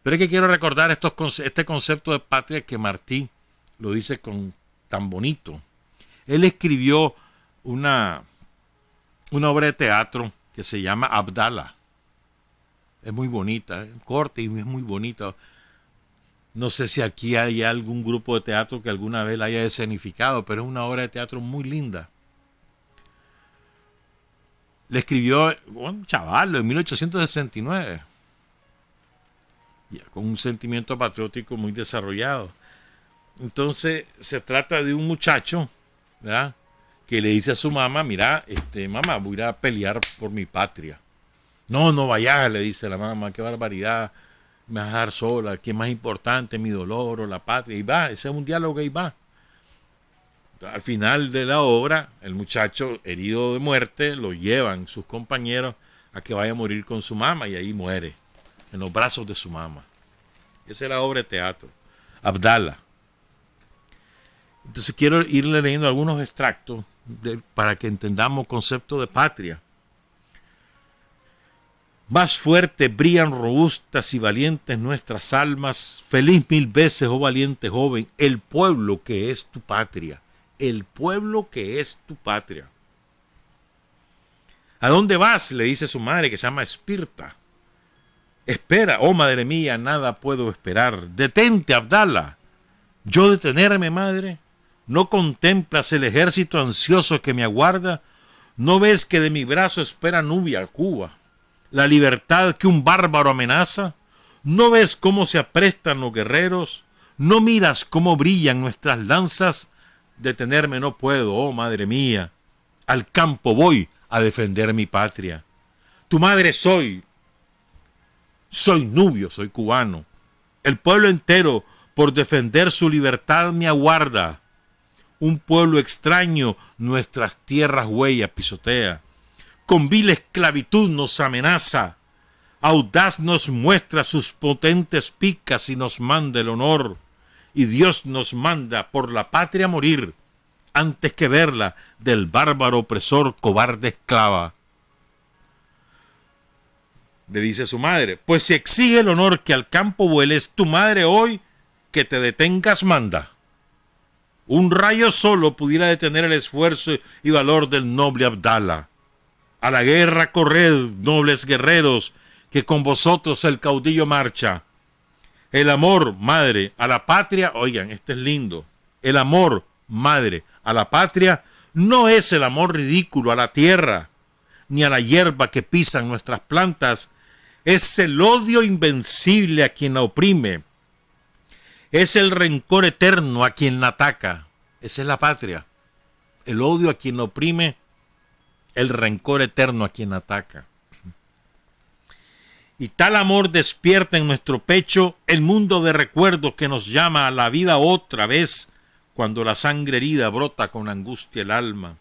Pero es que quiero recordar este concepto de patria que Martí lo dice tan bonito. Él escribió una obra de teatro que se llama Abdala. Es muy bonita, corta y es muy bonita. No sé si aquí hay algún grupo de teatro que alguna vez la haya escenificado, pero es una obra de teatro muy linda. Le escribió un chaval en 1869, ya con un sentimiento patriótico muy desarrollado. Entonces se trata de un muchacho, ¿verdad?, que le dice a su mamá: mira, mamá, voy a ir a pelear por mi patria. No vayas, le dice la mamá, qué barbaridad, me vas a dejar sola, ¿qué es más importante, mi dolor o la patria? Y va, ese es un diálogo y va. Al final de la obra, el muchacho, herido de muerte, lo llevan sus compañeros a que vaya a morir con su mamá, y ahí muere, en los brazos de su mamá. Esa es la obra de teatro, Abdala. Entonces quiero irle leyendo algunos extractos para que entendamos el concepto de patria. Más fuerte brillan robustas y valientes nuestras almas. Feliz 1000 veces, oh valiente joven, el pueblo que es tu patria. El pueblo que es tu patria. ¿A dónde vas?, le dice su madre, que se llama Espirta. Espera, oh madre mía, nada puedo esperar. Detente, Abdala. ¿Yo detenerme, madre? ¿No contemplas el ejército ansioso que me aguarda? ¿No ves que de mi brazo espera Nubia, Cuba, la libertad que un bárbaro amenaza? ¿No ves cómo se aprestan los guerreros? ¿No miras cómo brillan nuestras lanzas? Detenerme no puedo, oh madre mía. Al campo voy a defender mi patria. Tu madre soy nubio, soy cubano. El pueblo entero, por defender su libertad, me aguarda. Un pueblo extraño nuestras tierras huellas pisotea. Con vil esclavitud nos amenaza. Audaz nos muestra sus potentes picas y nos manda el honor. Y Dios nos manda por la patria morir, antes que verla del bárbaro opresor cobarde esclava. Le dice su madre: pues si exige el honor que al campo vueles, tu madre hoy que te detengas manda. Un rayo solo pudiera detener el esfuerzo y valor del noble Abdala. A la guerra corred, nobles guerreros, que con vosotros el caudillo marcha. El amor, madre, a la patria, oigan, este es lindo. El amor, madre, a la patria no es el amor ridículo a la tierra, ni a la hierba que pisan nuestras plantas. Es el odio invencible a quien la oprime. Es el rencor eterno a quien la ataca. Esa es la patria. El odio a quien la oprime, el rencor eterno a quien ataca. Y tal amor despierta en nuestro pecho el mundo de recuerdos que nos llama a la vida otra vez, cuando la sangre herida brota con angustia el alma.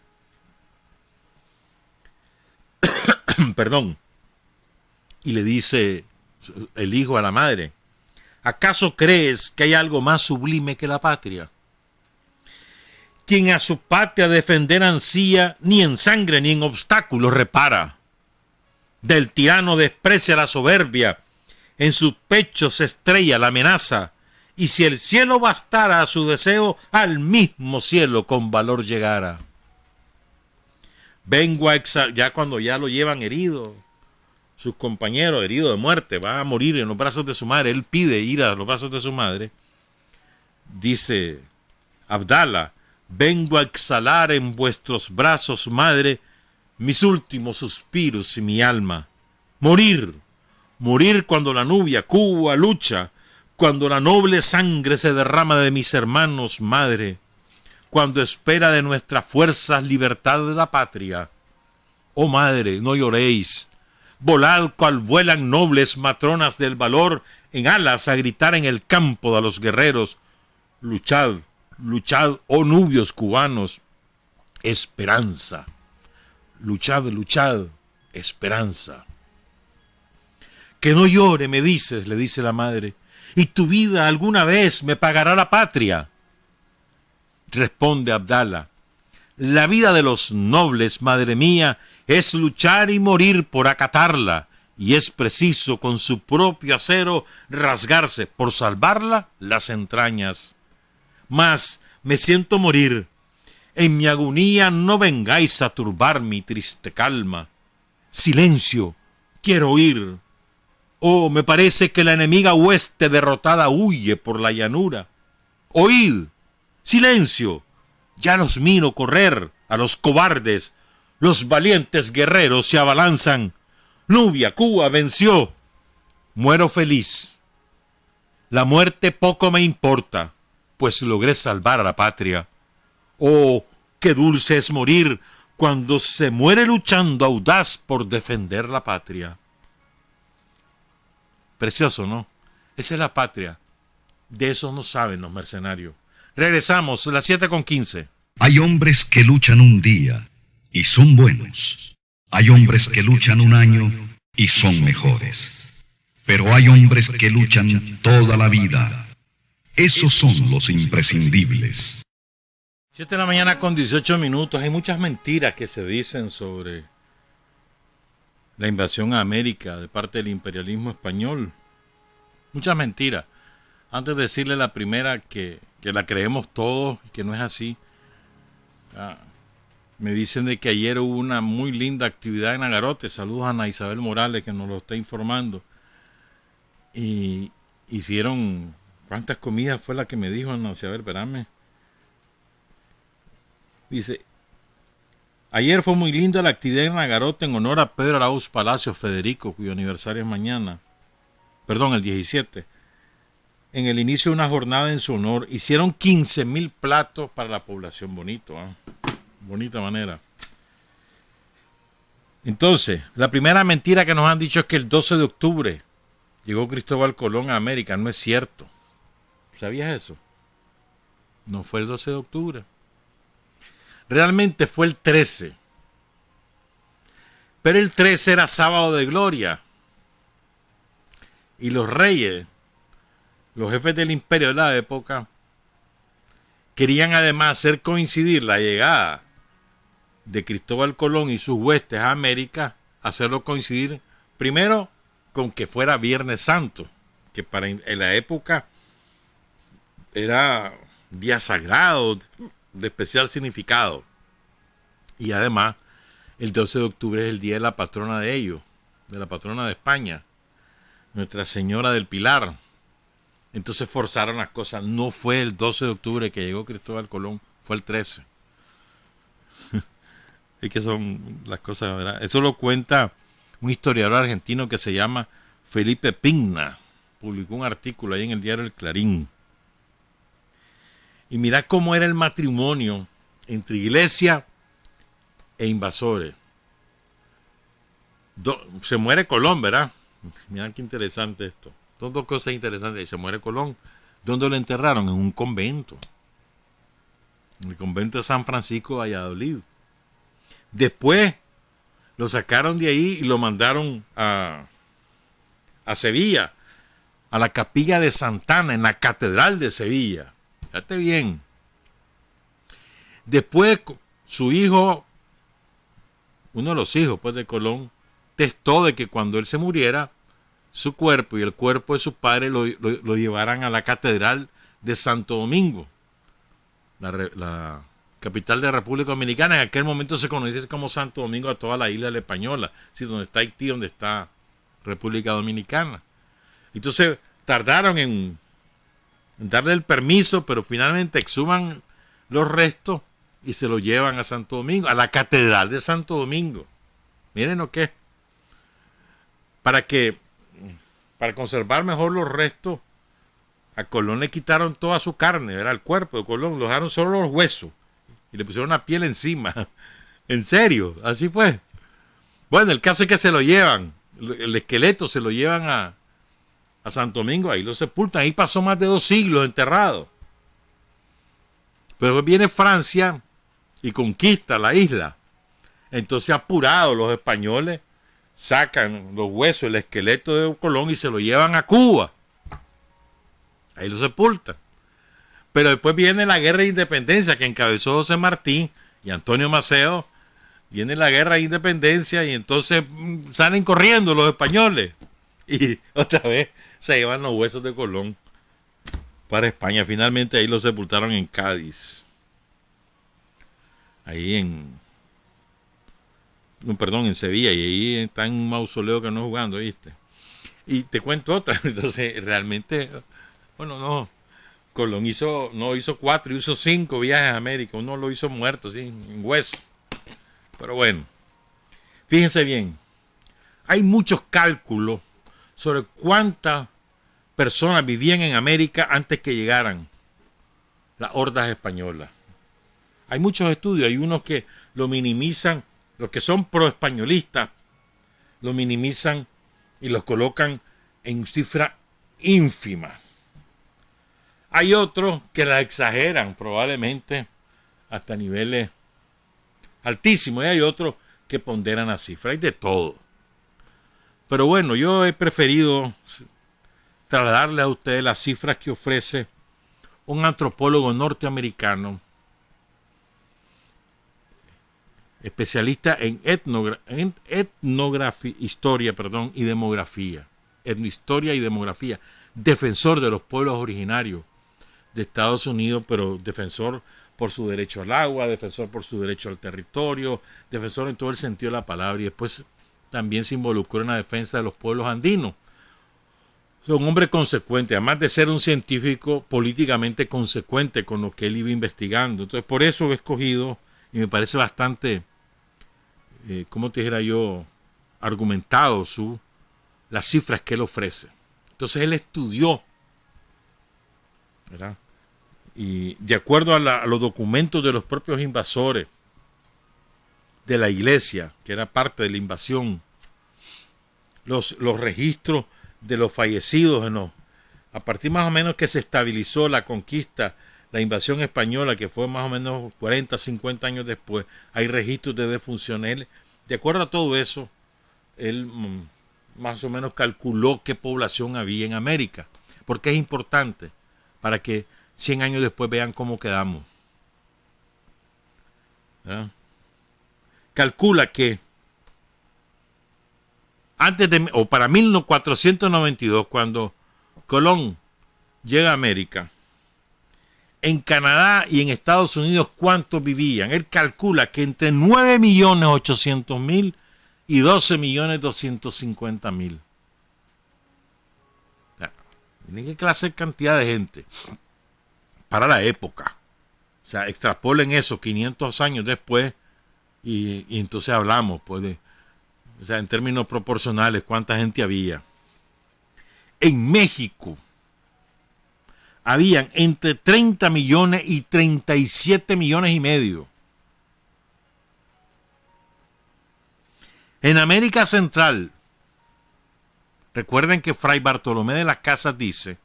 Perdón. Y le dice el hijo a la madre: ¿acaso crees que hay algo más sublime que la patria? Quien a su patria defender ansía, ni en sangre ni en obstáculos repara. Del tirano desprecia la soberbia, en su pecho se estrella la amenaza, y si el cielo bastara a su deseo, al mismo cielo con valor llegara. Vengo a ya cuando ya lo llevan herido, sus compañeros, herido de muerte, va a morir en los brazos de su madre, él pide ir a los brazos de su madre. Dice Abdala: vengo a exhalar en vuestros brazos, madre, mis últimos suspiros y mi alma. Morir, morir cuando la nubia Cuba lucha, cuando la noble sangre se derrama de mis hermanos, madre, cuando espera de nuestras fuerzas libertad de la patria. Oh madre, no lloréis, volad cual vuelan nobles matronas del valor en alas a gritar en el campo de los guerreros. Luchad, luchad, oh nubios cubanos, esperanza. Luchad, luchad, esperanza. Que no llore, me dices, le dice la madre, y tu vida alguna vez me pagará la patria. Responde Abdala, la vida de los nobles, madre mía, es luchar y morir por acatarla, y es preciso con su propio acero rasgarse por salvarla las entrañas. Mas me siento morir. En mi agonía no vengáis a turbar mi triste calma. Silencio, quiero oír. Oh, me parece que la enemiga hueste derrotada huye por la llanura. Oíd, silencio, ya los miro correr a los cobardes. Los valientes guerreros se abalanzan. Nubia, Cuba venció. Muero feliz. La muerte poco me importa, pues logré salvar a la patria. Oh, qué dulce es morir cuando se muere luchando audaz por defender la patria. Precioso, ¿no? Esa es la patria. De eso no saben los mercenarios. Regresamos, las 7:15. Hay hombres que luchan un día y son buenos. Hay hombres que luchan un año y son mejores. Pero hay hombres que luchan toda la vida. Esos son los imprescindibles. 7:18. Hay muchas mentiras que se dicen sobre la invasión a América de parte del imperialismo español. Muchas mentiras. Antes de decirle la primera que la creemos todos y que no es así. Me dicen de que ayer hubo una muy linda actividad en Agarote. Saludos a Ana Isabel Morales que nos lo está informando. Y hicieron... ¿Cuántas comidas fue la que me dijo Ana Isabel? Espérame. Dice... Ayer fue muy linda la actividad en Agarote en honor a Pedro Arauz Palacio Federico, cuyo aniversario es mañana. Perdón, el 17. En el inicio de una jornada en su honor, hicieron 15,000 platos para la población. Bonito, ¿eh? Bonita manera. Entonces, la primera mentira que nos han dicho es que el 12 de octubre llegó Cristóbal Colón a América. No es cierto. ¿Sabías eso? No fue el 12 de octubre. Realmente fue el 13. Pero el 13 era sábado de gloria. Y los reyes, los jefes del imperio de la época, querían además hacer coincidir la llegada de Cristóbal Colón y sus huestes a América, hacerlo coincidir primero con que fuera Viernes Santo, que en la época era día sagrado, de especial significado. Y además, el 12 de octubre es el día de la patrona de ellos, de la patrona de España, Nuestra Señora del Pilar. Entonces forzaron las cosas. No fue el 12 de octubre que llegó Cristóbal Colón, fue el 13. Es que son las cosas, ¿verdad? Eso lo cuenta un historiador argentino que se llama Felipe Pigna. Publicó un artículo ahí en el diario El Clarín. Y mirá cómo era el matrimonio entre iglesia e invasores. Se muere Colón, ¿verdad? Mirá qué interesante esto. Son dos cosas interesantes. Se muere Colón. ¿Dónde lo enterraron? En un convento. En el convento de San Francisco de Valladolid. Después lo sacaron de ahí y lo mandaron a Sevilla, a la capilla de Santana, en la catedral de Sevilla. Fíjate bien. Después su hijo, uno de los hijos pues de Colón, testó de que cuando él se muriera, su cuerpo y el cuerpo de su padre lo llevaran a la catedral de Santo Domingo, la capital de la República Dominicana. En aquel momento se conocía como Santo Domingo a toda la isla de la Española, ¿sí? Donde está Haití, donde está República Dominicana. Entonces tardaron en darle el permiso, pero finalmente exhuman los restos y se lo llevan a Santo Domingo, a la Catedral de Santo Domingo. Miren lo que es. Para conservar mejor los restos, a Colón le quitaron toda su carne, era el cuerpo de Colón, lo dejaron solo los huesos y le pusieron una piel encima. En serio, así fue. Bueno, el caso es que se lo llevan, el esqueleto se lo llevan a Santo Domingo, ahí lo sepultan, ahí pasó más de 2 siglos enterrado. Pero viene Francia y conquista la isla. Entonces, apurados los españoles, sacan los huesos, el esqueleto de Colón y se lo llevan a Cuba. Ahí lo sepultan. Pero después viene la guerra de independencia que encabezó José Martí y Antonio Maceo. Viene la guerra de independencia y entonces salen corriendo los españoles. Y otra vez se llevan los huesos de Colón para España. Finalmente ahí lo sepultaron en Cádiz. Ahí en Sevilla. Y ahí está en un mausoleo que no jugando, ¿viste? Y te cuento otra. Entonces, realmente, bueno, no. Colón no hizo 4, hizo 5 viajes a América. Uno lo hizo muerto, ¿sí? En hueso. Pero bueno, fíjense bien. Hay muchos cálculos sobre cuántas personas vivían en América antes que llegaran las hordas españolas. Hay muchos estudios, hay unos que lo minimizan, los que son pro-españolistas, lo minimizan y los colocan en cifras ínfimas. Hay otros que la exageran, probablemente hasta niveles altísimos, y hay otros que ponderan la cifra, hay de todo. Pero bueno, yo he preferido trasladarle a ustedes las cifras que ofrece un antropólogo norteamericano, especialista en etnografía, historia y demografía, etnohistoria y demografía, defensor de los pueblos originarios de Estados Unidos, pero defensor por su derecho al agua, defensor por su derecho al territorio, defensor en todo el sentido de la palabra, y después también se involucró en la defensa de los pueblos andinos. Es un hombre consecuente, además de ser un científico políticamente consecuente con lo que él iba investigando. Entonces, por eso he escogido, y me parece bastante, ¿cómo te dijera yo?, argumentado las cifras que él ofrece. Entonces, él estudió, ¿verdad? Y de acuerdo a los documentos de los propios invasores de la iglesia, que era parte de la invasión, los registros de los fallecidos, a partir más o menos que se estabilizó la conquista, la invasión española, que fue más o menos 40, 50 años después, hay registros de defunciones. De acuerdo a todo eso, él más o menos calculó qué población había en América, porque es importante para que 100 años después vean cómo quedamos. ¿verdad? Calcula que para 1492, cuando Colón llega a América, en Canadá y en Estados Unidos, ¿cuántos vivían? Él calcula que entre 9.800.000 y 12.250.000. Miren qué clase de cantidad de gente para la época. O sea, extrapolen eso 500 años después y entonces hablamos, pues, o sea, en términos proporcionales, cuánta gente había. En México habían entre 30 millones y 37 millones y medio. En América Central, recuerden que Fray Bartolomé de las Casas dice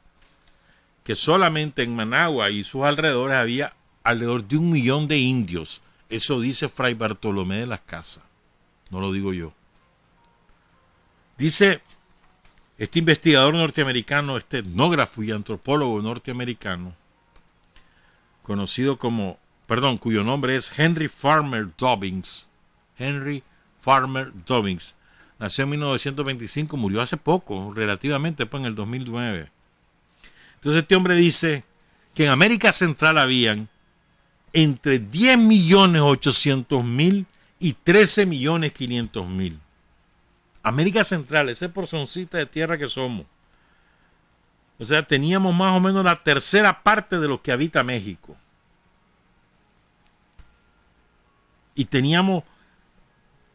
que solamente en Managua y sus alrededores había alrededor de 1 millón de indios. Eso dice Fray Bartolomé de las Casas, no lo digo yo. Dice este investigador norteamericano, este etnógrafo y antropólogo norteamericano, cuyo nombre es Henry Farmer Dobbins. Henry Farmer Dobbins. Nació en 1925, murió hace poco, relativamente, pues en el 2009. Entonces este hombre dice que en América Central habían entre 10.800.000 y 13.500.000. América Central, esa porcioncita de tierra que somos. O sea, teníamos más o menos la tercera parte de lo que habita México. y teníamos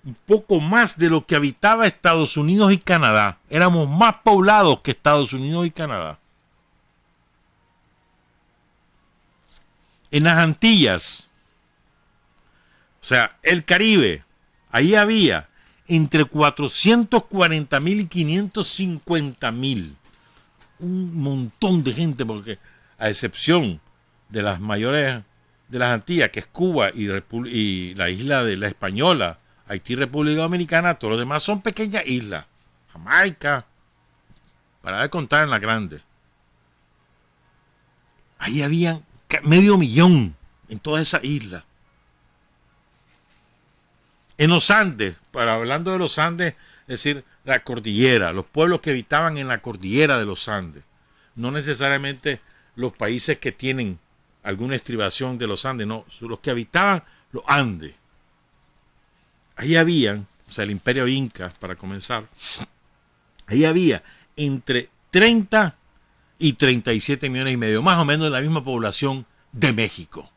un poco más de lo que habitaba Estados Unidos y Canadá. Éramos más poblados que Estados Unidos y Canadá. En las Antillas, o sea, el Caribe, ahí había entre 440,000 y 550,000. Un montón de gente, porque a excepción de las mayores de las Antillas, que es Cuba y la isla de la Española, Haití, República Dominicana, todos los demás son pequeñas islas. Jamaica, para de contar en la grande. Ahí habían 500,000 en toda esa isla. En los Andes, hablando de los Andes, es decir, la cordillera, los pueblos que habitaban en la cordillera de los Andes, no necesariamente los países que tienen alguna estribación de los Andes, no, los que habitaban los Andes. Ahí habían, o sea, el Imperio Inca, para comenzar, ahí había entre 30 y 37 millones y medio, más o menos la misma población de México.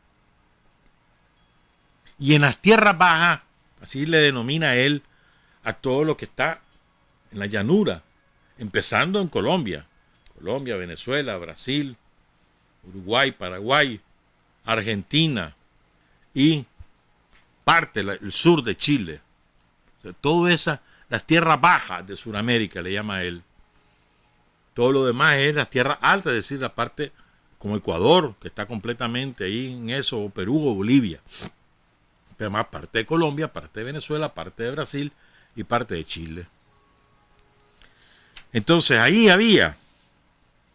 Y en las tierras bajas, así le denomina él a todo lo que está en la llanura, empezando en Colombia, Venezuela, Brasil, Uruguay, Paraguay, Argentina y parte del sur de Chile. O sea, todo esa, las tierras bajas de Sudamérica le llama él. Todo lo demás es las tierras altas, es decir, la parte como Ecuador, que está completamente ahí en eso, o Perú o Bolivia. Pero más parte de Colombia, parte de Venezuela, parte de Brasil y parte de Chile. Entonces ahí había,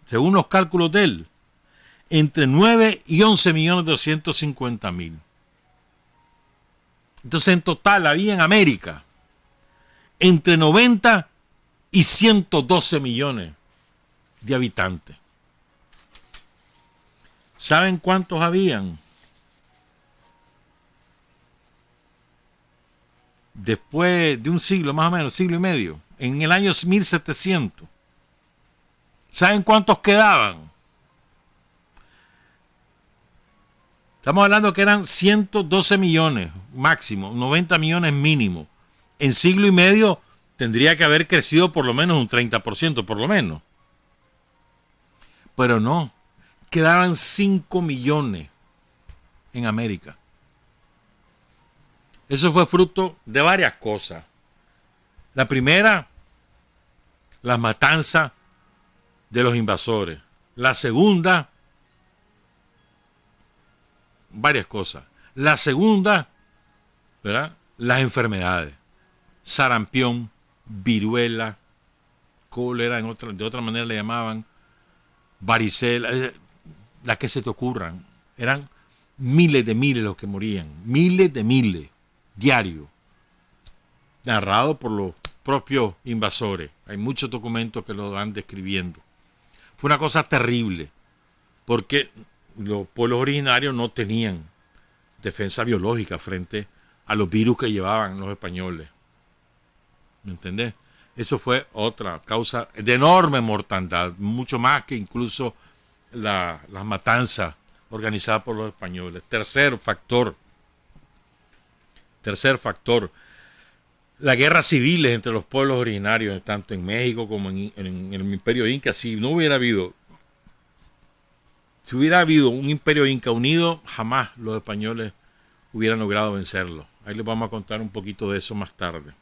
según los cálculos de él, entre 9 y 11,250,000. Entonces en total había en América entre 90 y 112 millones de habitantes. ¿Saben cuántos habían? Después de un siglo, más o menos, siglo y medio, en el año 1700. ¿Saben cuántos quedaban? Estamos hablando que eran 112 millones máximo, 90 millones mínimo. En siglo y medio tendría que haber crecido por lo menos un 30%, por lo menos. Pero no, quedaban 5 millones en América. Eso fue fruto de varias cosas. La primera, las matanzas de los invasores. La segunda, varias cosas. La segunda, ¿verdad? Las enfermedades. Sarampión, viruela, cólera, de otra manera le llamaban, varicela, las que se te ocurran. Eran miles de miles los que morían. Miles de miles. Diario, narrado por los propios invasores. Hay muchos documentos que lo van describiendo. Fue una cosa terrible, porque los pueblos originarios no tenían defensa biológica frente a los virus que llevaban los españoles. ¿Me entendés? Eso fue otra causa de enorme mortandad, mucho más que incluso las matanzas organizadas por los españoles. Tercer factor, las guerras civiles entre los pueblos originarios, tanto en México como en el Imperio Inca. Si hubiera habido un Imperio Inca unido, jamás los españoles hubieran logrado vencerlo. Ahí les vamos a contar un poquito de eso más tarde.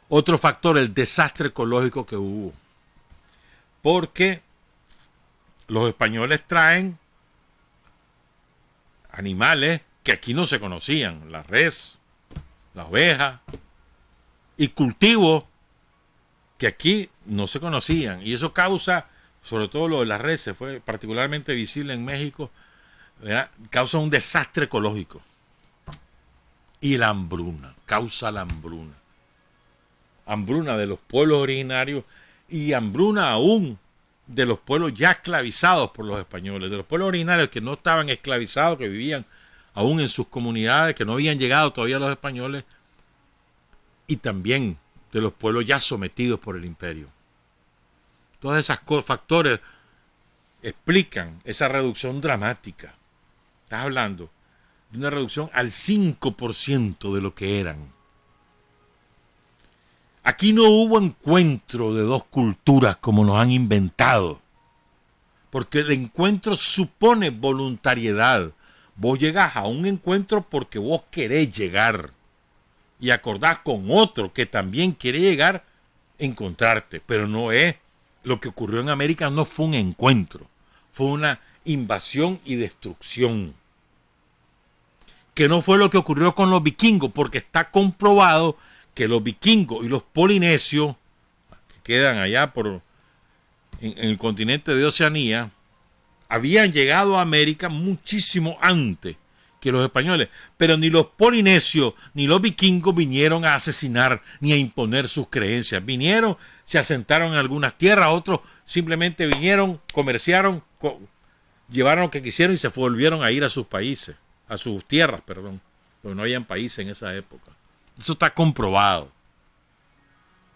Otro factor, el desastre ecológico que hubo. Porque los españoles traen animales que aquí no se conocían, la res, la oveja, y cultivos que aquí no se conocían. Y eso causa, sobre todo lo de las reses, fue particularmente visible en México, ¿verdad? Causa un desastre ecológico. Y la hambruna, causa la hambruna. Hambruna de los pueblos originarios y hambruna aún de los pueblos ya esclavizados por los españoles, de los pueblos originarios que no estaban esclavizados, que vivían aún en sus comunidades, que no habían llegado todavía los españoles, y también de los pueblos ya sometidos por el imperio. Todos esos factores explican esa reducción dramática. Estás hablando de una reducción al 5% de lo que eran. Aquí no hubo encuentro de dos culturas como nos han inventado, porque el encuentro supone voluntariedad. Vos llegás a un encuentro porque vos querés llegar y acordás con otro que también quiere llegar, encontrarte, pero no es lo que ocurrió en América. No fue un encuentro, fue una invasión y destrucción, que no fue lo que ocurrió con los vikingos, porque está comprobado que los vikingos y los polinesios, que quedan allá en el continente de Oceanía, habían llegado a América muchísimo antes que los españoles, pero ni los polinesios ni los vikingos vinieron a asesinar ni a imponer sus creencias. Vinieron, se asentaron en algunas tierras, otros simplemente vinieron, comerciaron, llevaron lo que quisieron y se volvieron a ir a sus países, a sus tierras, perdón, porque no habían países en esa época. Eso está comprobado.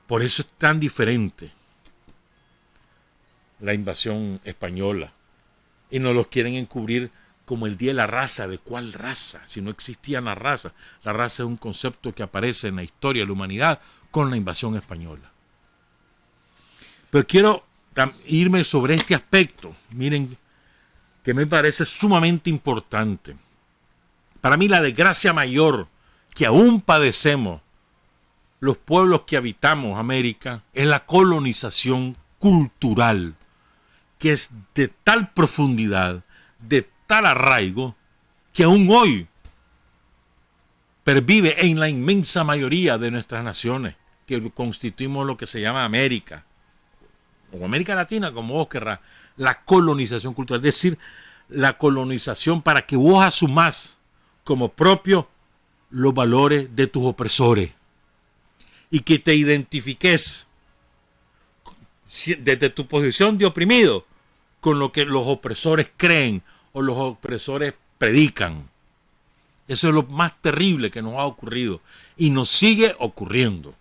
Por eso es tan diferente la invasión española. Y nos los quieren encubrir como el día de la raza. ¿De cuál raza? Si no existían las razas. La raza es un concepto que aparece en la historia de la humanidad con la invasión española. Pero quiero irme sobre este aspecto. Miren, que me parece sumamente importante. Para mí la desgracia mayor que aún padecemos los pueblos que habitamos América es la colonización cultural, que es de tal profundidad, de tal arraigo, que aún hoy pervive en la inmensa mayoría de nuestras naciones, que constituimos lo que se llama América, o América Latina, como vos querrás, la colonización cultural, es decir, la colonización para que vos asumás como propio los valores de tus opresores y que te identifiques desde tu posición de oprimido con lo que los opresores creen o los opresores predican. Eso es lo más terrible que nos ha ocurrido y nos sigue ocurriendo.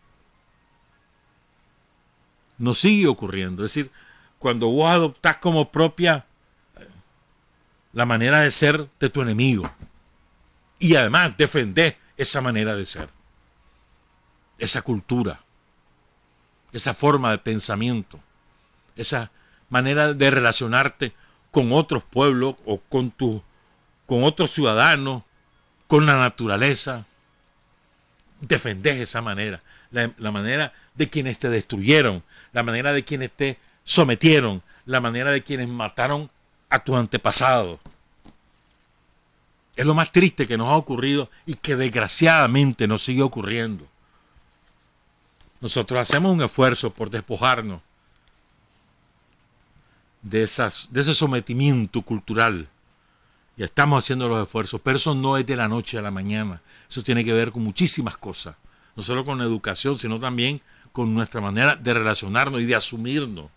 Nos sigue ocurriendo. Es decir, cuando vos adoptás como propia la manera de ser de tu enemigo y además defendés esa manera de ser, esa cultura, esa forma de pensamiento, esa manera de relacionarte con otros pueblos o con otros ciudadanos, con la naturaleza. Defendés esa manera, la manera de quienes te destruyeron, la manera de quienes te sometieron, la manera de quienes mataron a tus antepasados. Es lo más triste que nos ha ocurrido y que desgraciadamente nos sigue ocurriendo. Nosotros hacemos un esfuerzo por despojarnos de ese sometimiento cultural. Y estamos haciendo los esfuerzos, pero eso no es de la noche a la mañana. Eso tiene que ver con muchísimas cosas. No solo con la educación, sino también con nuestra manera de relacionarnos y de asumirnos.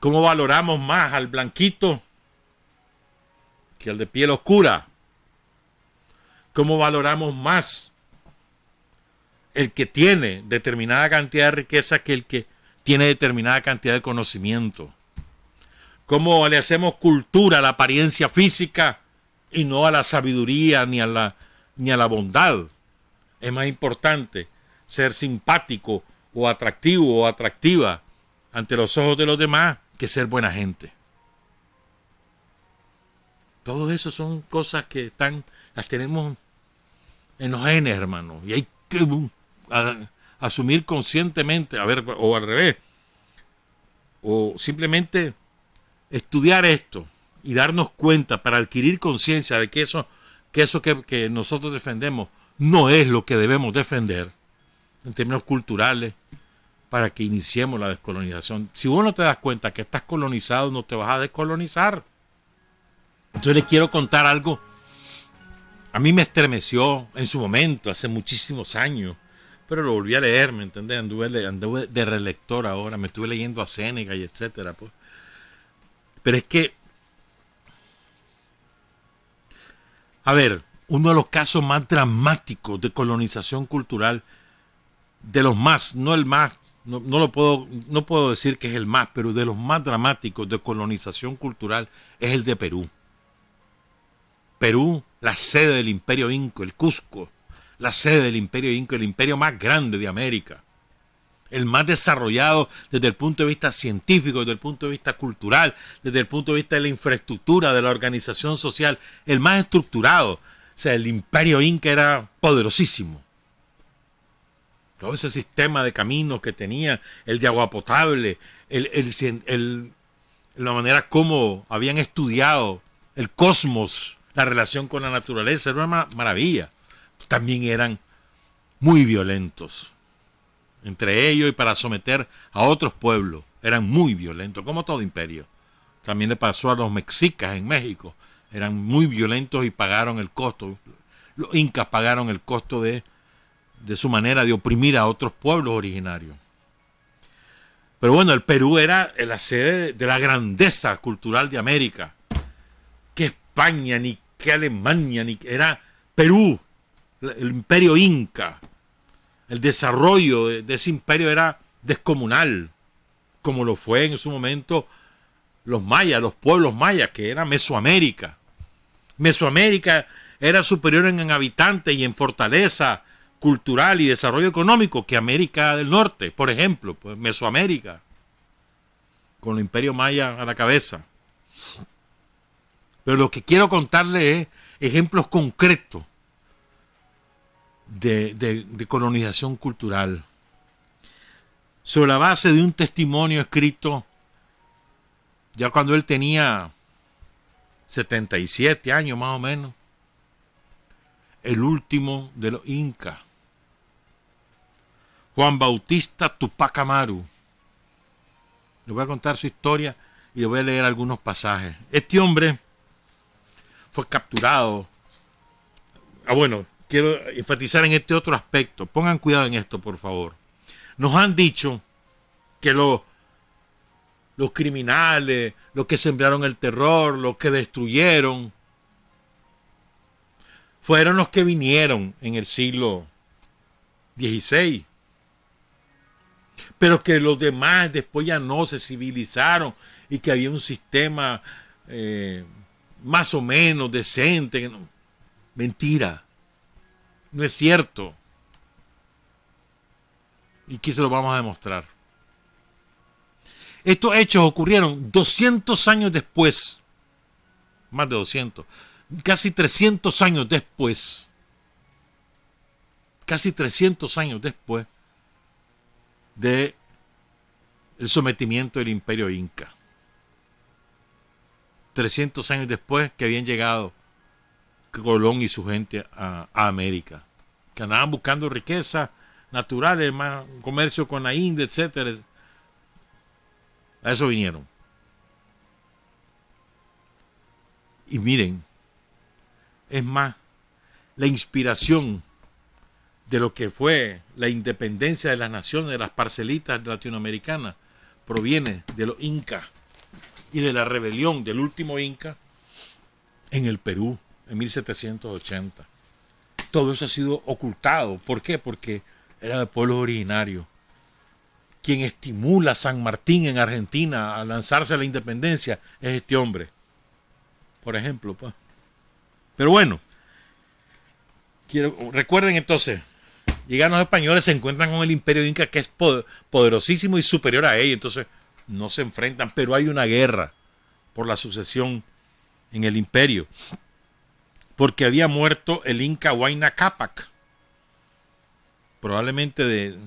¿Cómo valoramos más al blanquito que al de piel oscura? ¿Cómo valoramos más el que tiene determinada cantidad de riqueza que el que tiene determinada cantidad de conocimiento? ¿Cómo le hacemos cultura a la apariencia física y no a la sabiduría ni a la bondad? Es más importante ser simpático o atractivo o atractiva ante los ojos de los demás que ser buena gente. Todo eso son cosas que las tenemos en los genes, hermano, y hay que asumir conscientemente, o al revés, o simplemente estudiar esto y darnos cuenta para adquirir conciencia de que eso que nosotros defendemos no es lo que debemos defender en términos culturales para que iniciemos la descolonización. Si vos no te das cuenta que estás colonizado, no te vas a descolonizar. Entonces les quiero contar algo. A mí me estremeció en su momento, hace muchísimos años, pero lo volví a leer, ¿me entendés? Anduve de relector ahora, me estuve leyendo a Séneca y etcétera, pues. Pero es que, a ver, uno de los casos más dramáticos de colonización cultural, de los más, no el más, no puedo decir que es el más, pero de los más dramáticos de colonización cultural es el de Perú. Perú, la sede del Imperio Inca, el Cusco, la sede del Imperio Inca, el imperio más grande de América, el más desarrollado desde el punto de vista científico, desde el punto de vista cultural, desde el punto de vista de la infraestructura, de la organización social, el más estructurado. O sea, el Imperio Inca era poderosísimo. Todo ese sistema de caminos que tenía, el de agua potable, la manera como habían estudiado el cosmos, la relación con la naturaleza, era una maravilla. También eran muy violentos entre ellos, y para someter a otros pueblos eran muy violentos, como todo imperio. También le pasó a los mexicas en México, eran muy violentos y pagaron el costo. Los incas pagaron el costo de su manera de oprimir a otros pueblos originarios. Pero bueno, el Perú era la sede de la grandeza cultural de América. Que España, ni que Alemania, era Perú, el imperio inca. El desarrollo de ese imperio era descomunal, como lo fue en su momento los mayas, los pueblos mayas, que era Mesoamérica. Mesoamérica era superior en habitantes y en fortaleza cultural y desarrollo económico que América del Norte, por ejemplo, pues Mesoamérica, con el imperio maya a la cabeza. Pero lo que quiero contarles es ejemplos concretos de colonización cultural, sobre la base de un testimonio escrito ya cuando él tenía 77 años más o menos, el último de los incas, Juan Bautista Tupac Amaru. Le voy a contar su historia y le voy a leer algunos pasajes. Este hombre fue capturado. Bueno, quiero enfatizar en este otro aspecto. Pongan cuidado en esto, por favor. Nos han dicho que los criminales, los que sembraron el terror, los que destruyeron, fueron los que vinieron en el siglo XVI. Pero que los demás después ya no se civilizaron y que había un sistema más o menos decente. Mentira. No es cierto. Y aquí se lo vamos a demostrar. Estos hechos ocurrieron 200 años después. Más de 200. Casi 300 años después. Casi 300 años después de el sometimiento del imperio inca. 300 años después que habían llegado Colón y su gente a América, que andaban buscando riquezas naturales, más comercio con la India, etcétera. A eso vinieron. Y miren, es más, la inspiración de lo que fue la independencia de las naciones, de las parcelitas latinoamericanas, proviene de los incas y de la rebelión del último inca en el Perú en 1780. Todo eso ha sido ocultado. ¿Por qué? Porque era de pueblos originarios. Quien estimula a San Martín en Argentina a lanzarse a la independencia es este hombre, por ejemplo, pues. Pero bueno, recuerden entonces, llegan los españoles, se encuentran con el imperio inca, que es poderosísimo y superior a ellos. Entonces no se enfrentan, pero hay una guerra por la sucesión en el imperio, porque había muerto el inca Huayna Cápac, probablemente de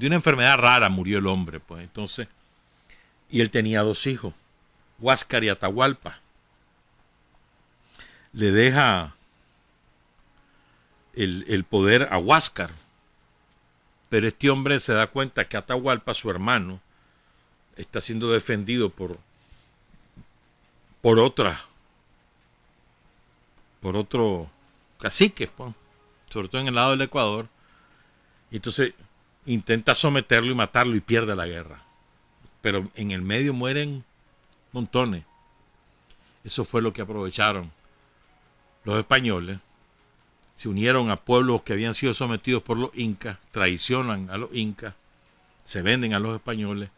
una enfermedad rara murió el hombre, pues. Entonces, y él tenía 2 hijos, Huáscar y Atahualpa. Le deja el poder a Huáscar, pero este hombre se da cuenta que Atahualpa, su hermano, está siendo defendido por otro cacique, pues, sobre todo en el lado del Ecuador. Y entonces intenta someterlo y matarlo y pierde la guerra. Pero en el medio mueren montones. Eso fue lo que aprovecharon los españoles. Se unieron a pueblos que habían sido sometidos por los incas, traicionan a los incas, se venden a los españoles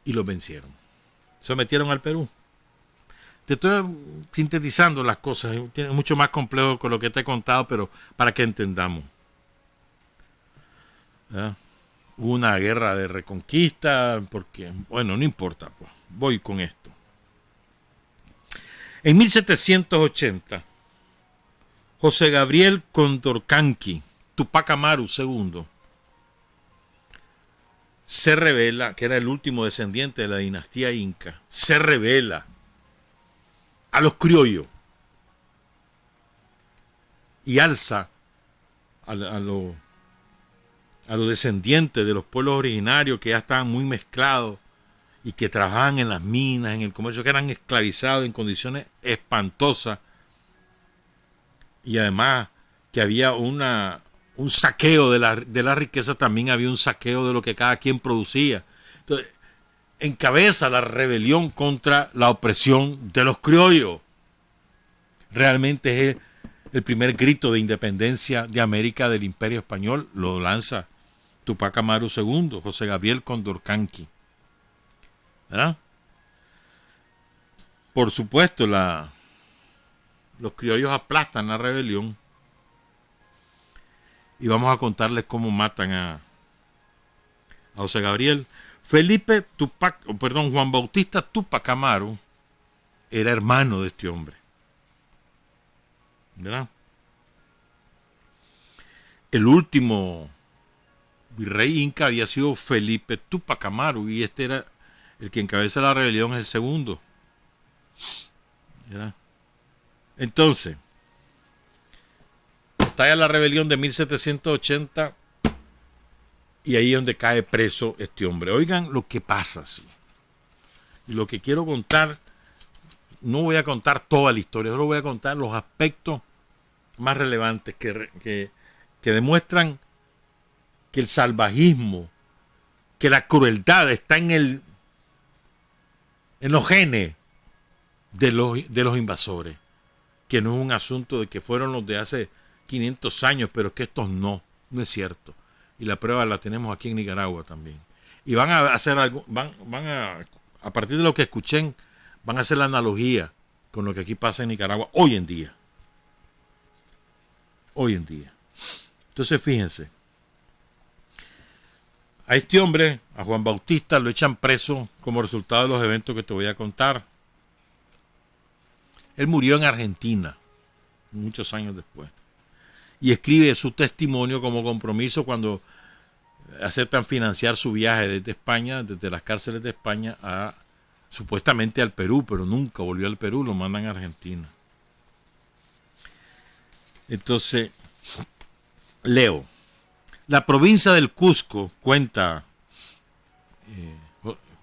y los vencieron. Sometieron al Perú. Te estoy sintetizando las cosas, es mucho más complejo con lo que te he contado, pero para que entendamos. ¿Verdad? Hubo una guerra de reconquista, porque, bueno, no importa, pues, voy con esto. En 1780, José Gabriel Condorcanqui, Tupac Amaru II, se revela, que era el último descendiente de la dinastía inca, se revela a los criollos y alza a los descendientes de los pueblos originarios que ya estaban muy mezclados y que trabajaban en las minas, en el comercio, que eran esclavizados en condiciones espantosas, y además que había un saqueo de la riqueza, también había un saqueo de lo que cada quien producía. Entonces, encabeza la rebelión contra la opresión de los criollos. Realmente es el primer grito de independencia de América del Imperio Español, lo lanza Tupac Amaru II, José Gabriel Condorcanqui. ¿Verdad? Por supuesto, los criollos aplastan la rebelión, y vamos a contarles cómo matan a José Gabriel. Juan Bautista Tupac Amaru era hermano de este hombre, ¿verdad? El último virrey inca había sido Felipe Tupac Amaru, y este era el que encabeza la rebelión, es el segundo, ¿verdad? Entonces, estalla la rebelión de 1780, y ahí es donde cae preso este hombre. Oigan lo que pasa, ¿sí? Y lo que quiero contar, no voy a contar toda la historia, solo voy a contar los aspectos más relevantes que demuestran que el salvajismo, que la crueldad está en los genes de los invasores, que no es un asunto de que fueron los de hace 500 años, pero que estos no es cierto. Y la prueba la tenemos aquí en Nicaragua también. Y van a hacer algo, a partir de lo que escuchen, van a hacer la analogía con lo que aquí pasa en Nicaragua hoy en día. Hoy en día. Entonces, fíjense. A este hombre, a Juan Bautista, lo echan preso como resultado de los eventos que te voy a contar. Él murió en Argentina, muchos años después. Y escribe su testimonio como compromiso cuando aceptan financiar su viaje desde España, desde las cárceles de España, supuestamente al Perú, pero nunca volvió al Perú, lo mandan a Argentina. Entonces, leo. La provincia del Cusco, cuenta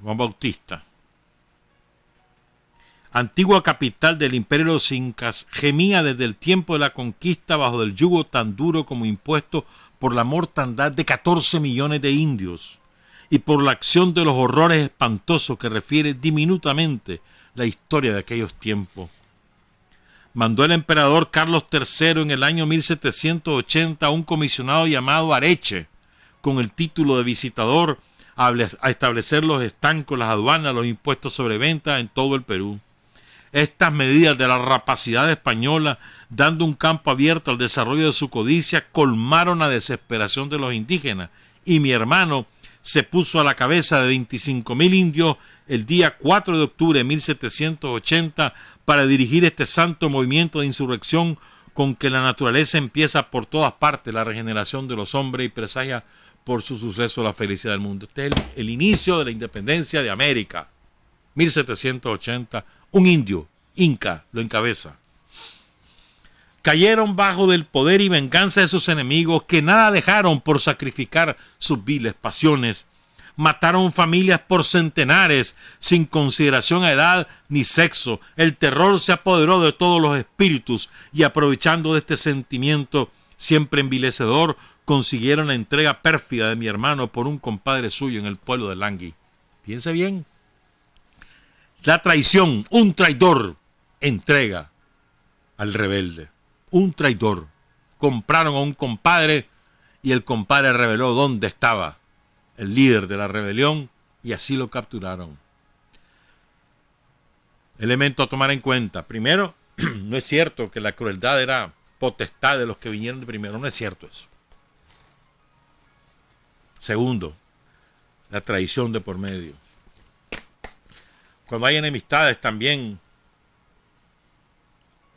Juan Bautista, antigua capital del imperio de los incas, gemía desde el tiempo de la conquista bajo el yugo tan duro como impuesto por la mortandad de 14 millones de indios y por la acción de los horrores espantosos que refiere diminutamente la historia de aquellos tiempos. Mandó el emperador Carlos III en el año 1780 a un comisionado llamado Areche, con el título de visitador, a establecer los estancos, las aduanas, los impuestos sobre venta en todo el Perú. Estas medidas de la rapacidad española, dando un campo abierto al desarrollo de su codicia, colmaron la desesperación de los indígenas, y mi hermano se puso a la cabeza de 25,000 indios el día 4 de octubre de 1780 para dirigir este santo movimiento de insurrección con que la naturaleza empieza por todas partes la regeneración de los hombres y presagia por su suceso la felicidad del mundo. Este es el inicio de la independencia de América. 1780, un indio, inca, lo encabeza. Cayeron bajo del poder y venganza de sus enemigos, que nada dejaron por sacrificar sus viles pasiones. Mataron familias por centenares, sin consideración a edad ni sexo. El terror se apoderó de todos los espíritus y, aprovechando de este sentimiento siempre envilecedor, consiguieron la entrega pérfida de mi hermano por un compadre suyo en el pueblo de Langui. Piense bien. La traición, un traidor entrega al rebelde. Un traidor. Compraron a un compadre y el compadre reveló dónde estaba el líder de la rebelión y así lo capturaron. Elemento a tomar en cuenta. Primero, no es cierto que la crueldad era potestad de los que vinieron de primero. No es cierto eso. Segundo, la traición de por medio. Cuando hay enemistades también,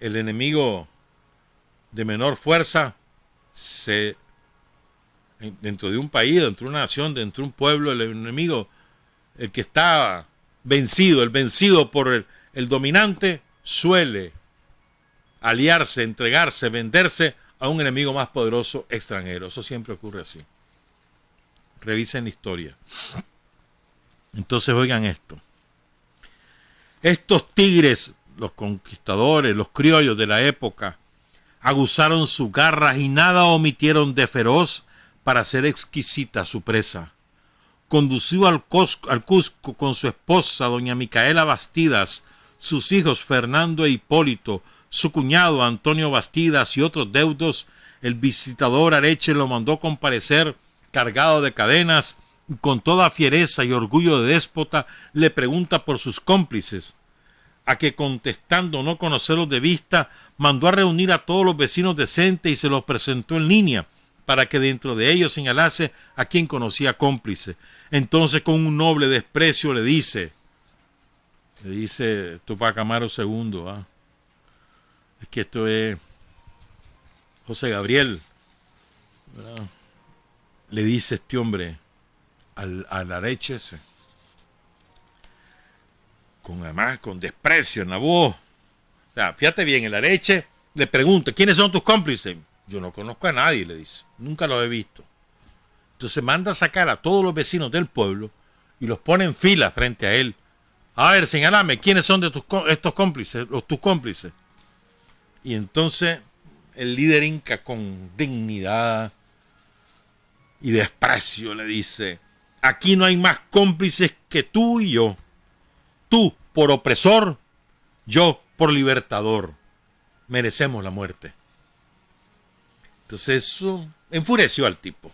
el enemigo de menor fuerza dentro de un país, dentro de una nación, dentro de un pueblo, el enemigo, el que está vencido, el vencido por el dominante, suele aliarse, entregarse, venderse a un enemigo más poderoso extranjero. Eso siempre ocurre así. Revisen la historia. Entonces oigan esto. Estos tigres, los conquistadores, los criollos de la época, aguzaron sus garras y nada omitieron de feroz para hacer exquisita su presa. Condució al Cusco con su esposa, doña Micaela Bastidas, sus hijos Fernando e Hipólito, su cuñado Antonio Bastidas y otros deudos. El visitador Areche lo mandó comparecer cargado de cadenas, y con toda fiereza y orgullo de déspota le pregunta por sus cómplices, a que contestando no conocerlos de vista, mandó a reunir a todos los vecinos decentes y se los presentó en línea, para que dentro de ellos señalase a quien conocía cómplice. Entonces con un noble desprecio le dice Tupac Amaru II, es que esto es José Gabriel, ¿verdad? Le dice este hombre al Areche ese, además con desprecio en la voz. O sea, fíjate bien, el Areche le pregunta, ¿quiénes son tus cómplices? Yo no conozco a nadie, le dice, nunca los he visto. Entonces manda a sacar a todos los vecinos del pueblo y los pone en fila frente a él. A ver, señálame, ¿quiénes son de estos cómplices, tus cómplices? Y entonces el líder inca con dignidad y desprecio le dice, aquí no hay más cómplices que tú y yo. Tú por opresor, yo por libertador. Merecemos la muerte. Entonces eso enfureció al tipo,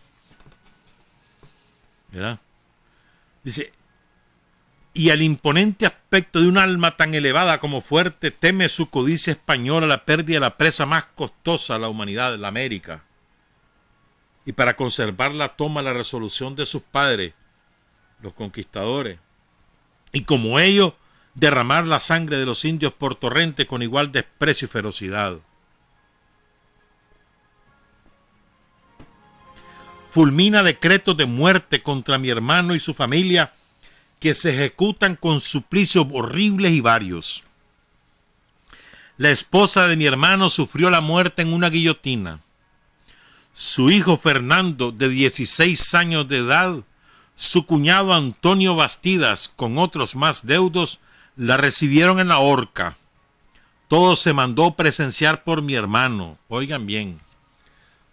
¿verdad? Dice, y al imponente aspecto de un alma tan elevada como fuerte, teme su codicia española la pérdida de la presa más costosa a la humanidad, la América. Y para conservarla toma la resolución de sus padres, los conquistadores, y como ellos, derramar la sangre de los indios por torrente con igual desprecio y ferocidad. Fulmina decretos de muerte contra mi hermano y su familia, que se ejecutan con suplicios horribles y varios. La esposa de mi hermano sufrió la muerte en una guillotina. Su hijo Fernando, de 16 años de edad, su cuñado Antonio Bastidas, con otros más deudos, la recibieron en la horca. Todo se mandó presenciar por mi hermano. Oigan bien.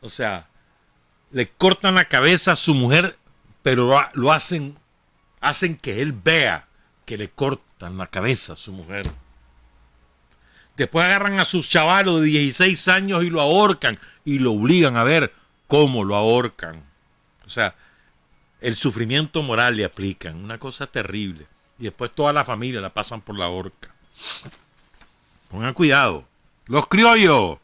O sea, le cortan la cabeza a su mujer, pero lo hacen que él vea que le cortan la cabeza a su mujer. Después agarran a sus chavalos de 16 años y lo ahorcan y lo obligan a ver cómo lo ahorcan. O sea, el sufrimiento moral le aplican, una cosa terrible. Y después toda la familia la pasan por la horca. Pongan cuidado. Los criollos.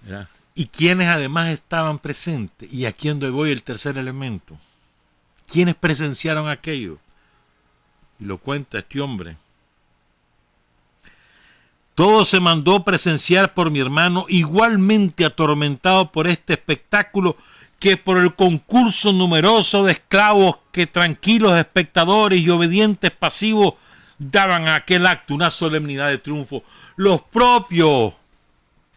¿Verdad? Y quienes además estaban presentes. Y aquí donde voy el tercer elemento. ¿Quiénes presenciaron aquello? Y lo cuenta este hombre. Todo se mandó presenciar por mi hermano, igualmente atormentado por este espectáculo que por el concurso numeroso de esclavos que tranquilos espectadores y obedientes pasivos daban a aquel acto una solemnidad de triunfo. Los propios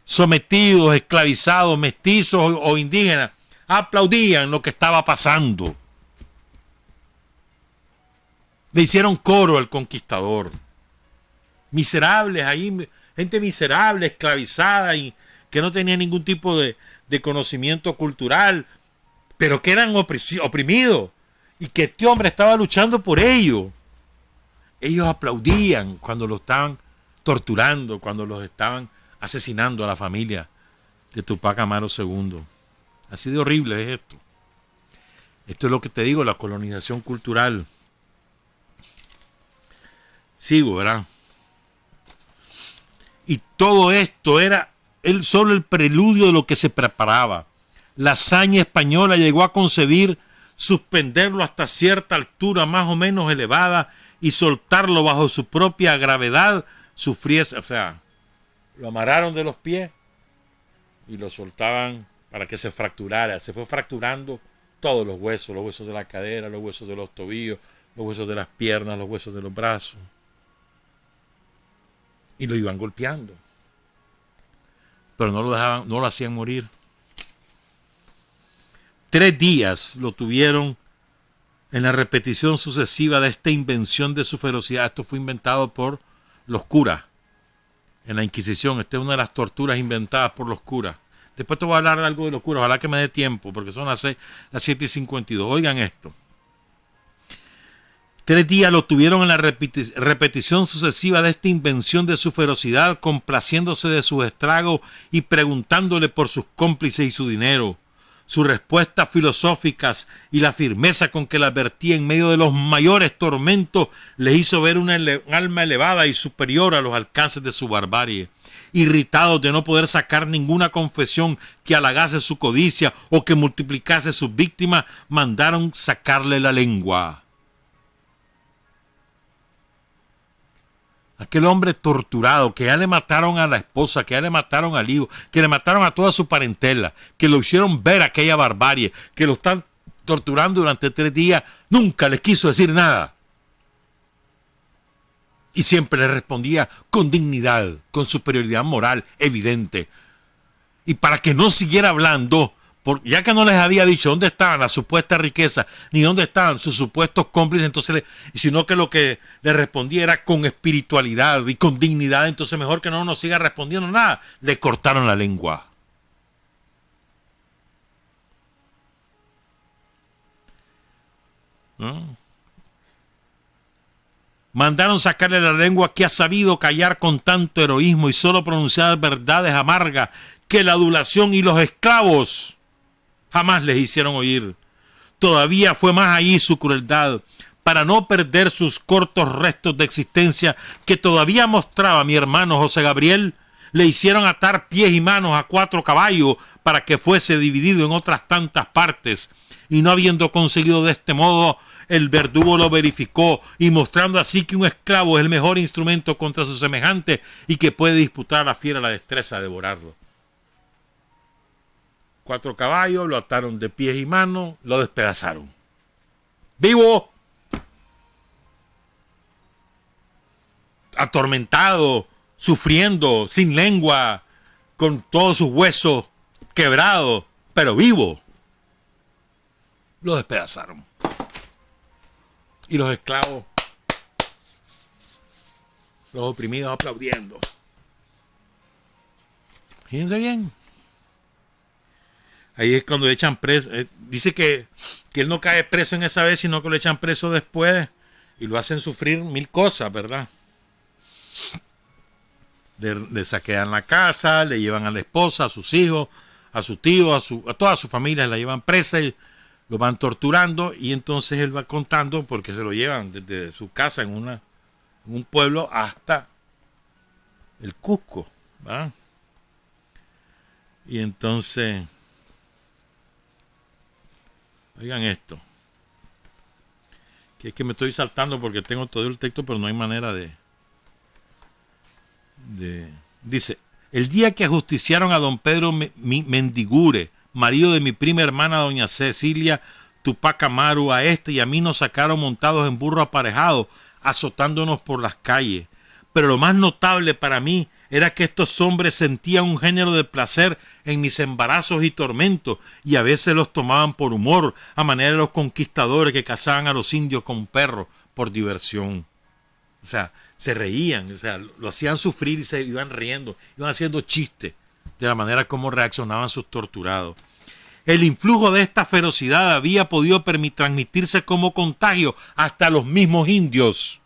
sometidos, esclavizados, mestizos o indígenas aplaudían lo que estaba pasando. Le hicieron coro al conquistador. Miserables ahí, gente miserable, esclavizada y que no tenía ningún tipo de conocimiento cultural, pero que eran oprimidos y que este hombre estaba luchando por ellos. Ellos aplaudían cuando lo estaban torturando, cuando los estaban asesinando a la familia de Tupac Amaru II. Así de horrible es esto. Esto es lo que te digo, la colonización cultural. Sigo, ¿verdad? Y todo esto era solo el preludio de lo que se preparaba. La hazaña española llegó a concebir suspenderlo hasta cierta altura más o menos elevada y soltarlo bajo su propia gravedad, o sea, lo amarraron de los pies y lo soltaban para que se fracturara. Se fue fracturando todos los huesos de la cadera, los huesos de los tobillos, los huesos de las piernas, los huesos de los brazos. Y lo iban golpeando. Pero no lo dejaban, no lo hacían morir. 3 días lo tuvieron en la repetición sucesiva de esta invención de su ferocidad. Esto fue inventado por los curas en la Inquisición. Esta es una de las torturas inventadas por los curas. Después te voy a hablar de algo de los curas. Ojalá que me dé tiempo, porque son las 7:52. Oigan esto. 3 días lo tuvieron en la repetición sucesiva de esta invención de su ferocidad, complaciéndose de sus estragos y preguntándole por sus cómplices y su dinero. Sus respuestas filosóficas y la firmeza con que la advertía en medio de los mayores tormentos les hizo ver un alma elevada y superior a los alcances de su barbarie. Irritados de no poder sacar ninguna confesión que halagase su codicia o que multiplicase sus víctimas, mandaron sacarle la lengua. Aquel hombre torturado, que ya le mataron a la esposa, que ya le mataron al hijo, que le mataron a toda su parentela, que lo hicieron ver aquella barbarie, que lo están torturando durante 3 días, nunca les quiso decir nada. Y siempre le respondía con dignidad, con superioridad moral evidente. Y para que no siguiera hablando, ya que no les había dicho dónde estaban las supuestas riquezas, ni dónde estaban sus supuestos cómplices, entonces sino que lo que le respondía era con espiritualidad y con dignidad, entonces mejor que no nos siga respondiendo nada. Le cortaron la lengua. ¿No? Mandaron sacarle la lengua que ha sabido callar con tanto heroísmo y solo pronunciar verdades amargas que la adulación y los esclavos jamás les hicieron oír. Todavía fue más allí su crueldad, para no perder sus cortos restos de existencia que todavía mostraba mi hermano José Gabriel. Le hicieron atar pies y manos a 4 caballos para que fuese dividido en otras tantas partes, y no habiendo conseguido de este modo, el verdugo lo verificó, y mostrando así que un esclavo es el mejor instrumento contra su semejante y que puede disputar a la fiera la destreza de devorarlo. 4 caballos, lo ataron de pies y manos, lo despedazaron. ¡Vivo! Atormentado, sufriendo, sin lengua, con todos sus huesos quebrados, pero vivo. Lo despedazaron. Y los esclavos, los oprimidos aplaudiendo. Fíjense bien. Ahí es cuando le echan preso. Dice que él no cae preso en esa vez, sino que lo echan preso después y lo hacen sufrir 1000 cosas, ¿verdad? Le saquean la casa, le llevan a la esposa, a sus hijos, a su tío, a toda su familia, la llevan presa y lo van torturando, y entonces él va contando porque se lo llevan desde su casa en un pueblo hasta el Cusco, ¿verdad? Y entonces, oigan esto, que es que me estoy saltando porque tengo todo el texto, pero no hay manera de dice: el día que ajusticiaron a don Pedro Mendigure, marido de mi prima hermana doña Cecilia Tupac Amaru, a este y a mí nos sacaron montados en burro aparejado, azotándonos por las calles. Pero lo más notable para mí era que estos hombres sentían un género de placer en mis embarazos y tormentos, y a veces los tomaban por humor, a manera de los conquistadores que cazaban a los indios con perros por diversión. O sea, se reían, o sea, lo hacían sufrir y se iban riendo, iban haciendo chistes de la manera como reaccionaban sus torturados. El influjo de esta ferocidad había podido transmitirse como contagio hasta los mismos indios,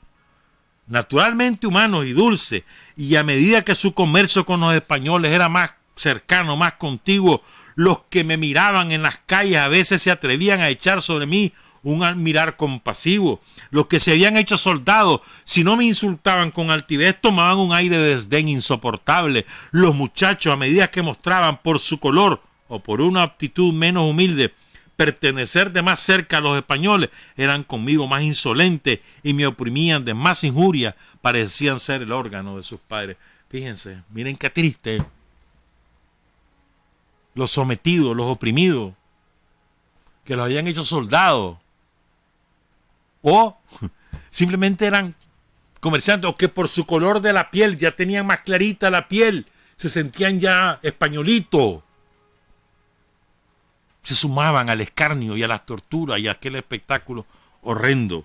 naturalmente humanos y dulces, y a medida que su comercio con los españoles era más cercano, más contiguo, los que me miraban en las calles a veces se atrevían a echar sobre mí un mirar compasivo. Los que se habían hecho soldados, si no me insultaban con altivez, tomaban un aire de desdén insoportable. Los muchachos, a medida que mostraban por su color o por una aptitud menos humilde pertenecer de más cerca a los españoles, eran conmigo más insolentes y me oprimían de más injuria, parecían ser el órgano de sus padres. Fíjense, miren qué triste. Los sometidos, los oprimidos, que los habían hecho soldados, o simplemente eran comerciantes, o que por su color de la piel ya tenían más clarita la piel, se sentían ya españolitos, se sumaban al escarnio y a las torturas y a aquel espectáculo horrendo.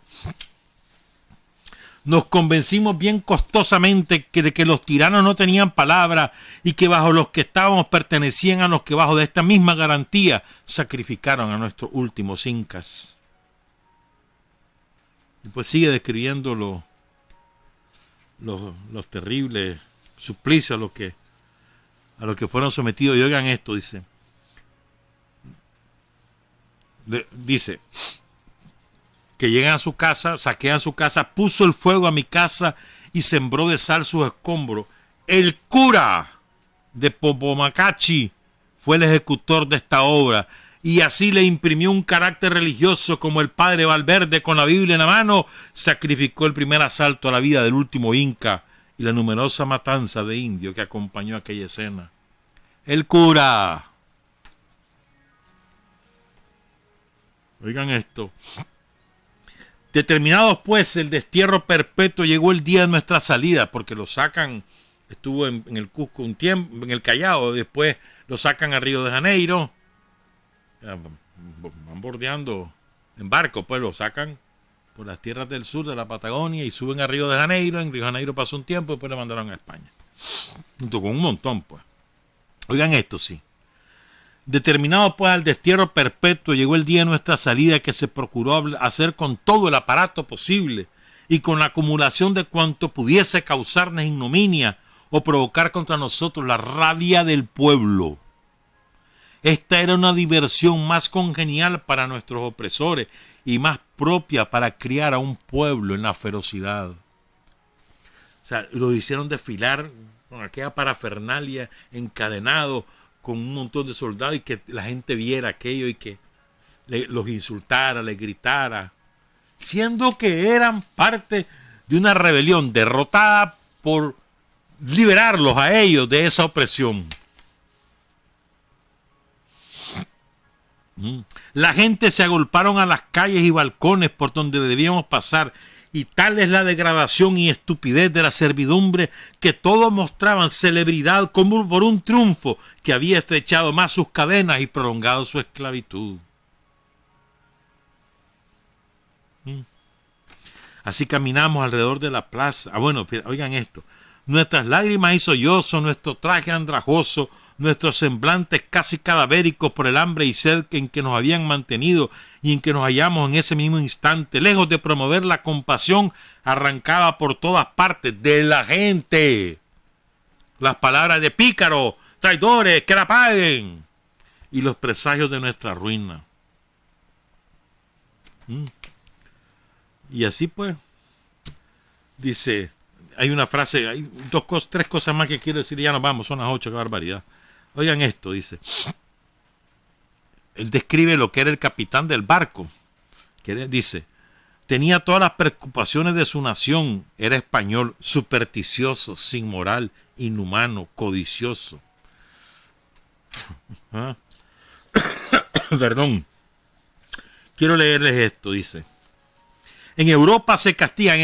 Nos convencimos bien costosamente de que los tiranos no tenían palabra y que bajo los que estábamos pertenecían a los que bajo de esta misma garantía sacrificaron a nuestros últimos incas. Y pues sigue describiendo los terribles suplicios a los que fueron sometidos. Y oigan esto, dice, que llegan a su casa, saquean su casa, puso el fuego a mi casa y sembró de sal sus escombros. El cura de Popomacachi fue el ejecutor de esta obra y así le imprimió un carácter religioso como el padre Valverde con la Biblia en la mano sacrificó el primer asalto a la vida del último inca y la numerosa matanza de indios que acompañó aquella escena. El cura. Oigan esto. Determinados pues el destierro perpetuo, llegó el día de nuestra salida, porque lo sacan, estuvo en el Cusco un tiempo, en el Callao, después lo sacan a Río de Janeiro, van bordeando en barco, pues lo sacan por las tierras del sur de la Patagonia y suben a Río de Janeiro. En Río de Janeiro pasó un tiempo y después le mandaron a España, junto con un montón, pues. Oigan esto, sí. Determinado pues al destierro perpetuo, llegó el día de nuestra salida, que se procuró hacer con todo el aparato posible y con la acumulación de cuanto pudiese causarnos ignominia o provocar contra nosotros la rabia del pueblo. Esta era una diversión más congenial para nuestros opresores y más propia para criar a un pueblo en la ferocidad. O sea, lo hicieron desfilar con aquella parafernalia, encadenado con un montón de soldados, y que la gente viera aquello y que los insultara, les gritara, siendo que eran parte de una rebelión derrotada por liberarlos a ellos de esa opresión. La gente se agolparon a las calles y balcones por donde debíamos pasar, y tal es la degradación y estupidez de la servidumbre que todos mostraban celebridad como por un triunfo que había estrechado más sus cadenas y prolongado su esclavitud. Así caminamos alrededor de la plaza. Bueno, oigan esto. Nuestras lágrimas y sollozos, nuestro traje andrajoso, nuestros semblantes casi cadavéricos por el hambre y sed en que nos habían mantenido y en que nos hallamos en ese mismo instante, lejos de promover la compasión, arrancaba por todas partes de la gente las palabras de pícaros, traidores, que la paguen, y los presagios de nuestra ruina. Y así pues, dice, hay una frase, hay tres cosas más que quiero decir, ya nos vamos, son las 8, qué barbaridad. Oigan esto, dice. Él describe lo que era el capitán del barco. Dice, tenía todas las preocupaciones de su nación. Era español, supersticioso, sin moral, inhumano, codicioso. ¿Ah? Perdón. Quiero leerles esto, dice. En Europa se castigan,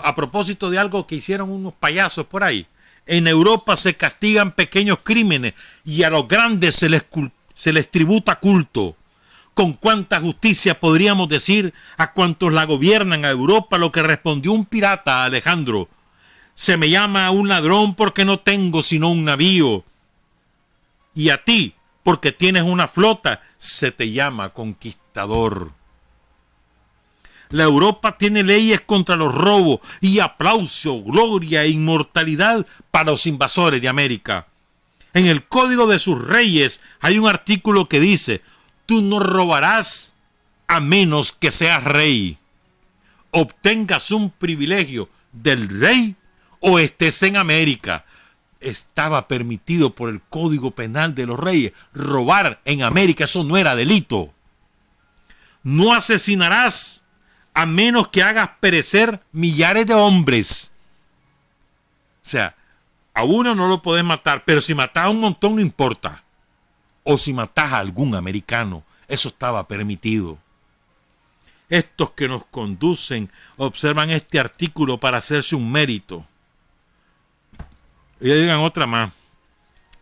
a propósito de algo que hicieron unos payasos por ahí. En Europa se castigan pequeños crímenes y a los grandes se les tributa culto. Con cuánta justicia podríamos decir a cuantos la gobiernan a Europa lo que respondió un pirata a Alejandro: se me llama un ladrón porque no tengo sino un navío, y a ti, porque tienes una flota, se te llama conquistador. La Europa tiene leyes contra los robos y aplauso, gloria e inmortalidad para los invasores de América. En el Código de sus Reyes hay un artículo que dice: tú no robarás a menos que seas rey, obtengas un privilegio del rey o estés en América. Estaba permitido por el Código Penal de los Reyes robar en América, eso no era delito. No asesinarás a menos que hagas perecer millares de hombres. O sea, a uno no lo podés matar, pero si matás a un montón no importa. O si matás a algún americano, eso estaba permitido. Estos que nos conducen observan este artículo para hacerse un mérito. Y digan otra más.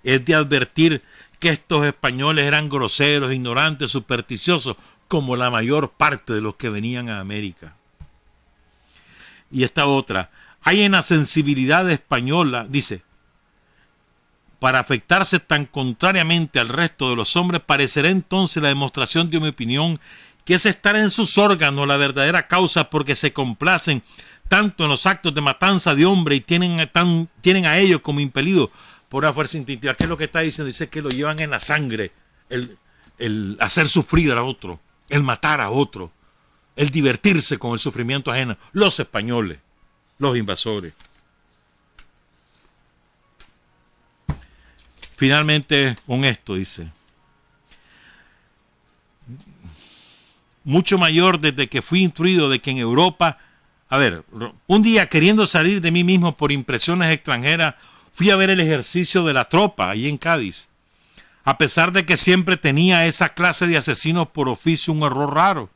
Es de advertir que estos españoles eran groseros, ignorantes, supersticiosos, como la mayor parte de los que venían a América. Y esta otra. Hay en la sensibilidad española, dice, para afectarse tan contrariamente al resto de los hombres, parecerá entonces la demostración de mi opinión que es estar en sus órganos la verdadera causa porque se complacen tanto en los actos de matanza de hombre y tienen a ellos como impelidos por una fuerza instintiva. ¿Qué es lo que está diciendo? Dice que lo llevan en la sangre, el hacer sufrir a otro, el matar a otro, el divertirse con el sufrimiento ajeno. Los españoles, los invasores. Finalmente, con esto dice, mucho mayor desde que fui instruido de que en Europa, un día queriendo salir de mí mismo por impresiones extranjeras, fui a ver el ejercicio de la tropa ahí en Cádiz. A pesar de que siempre tenía esa clase de asesinos por oficio, un error raro.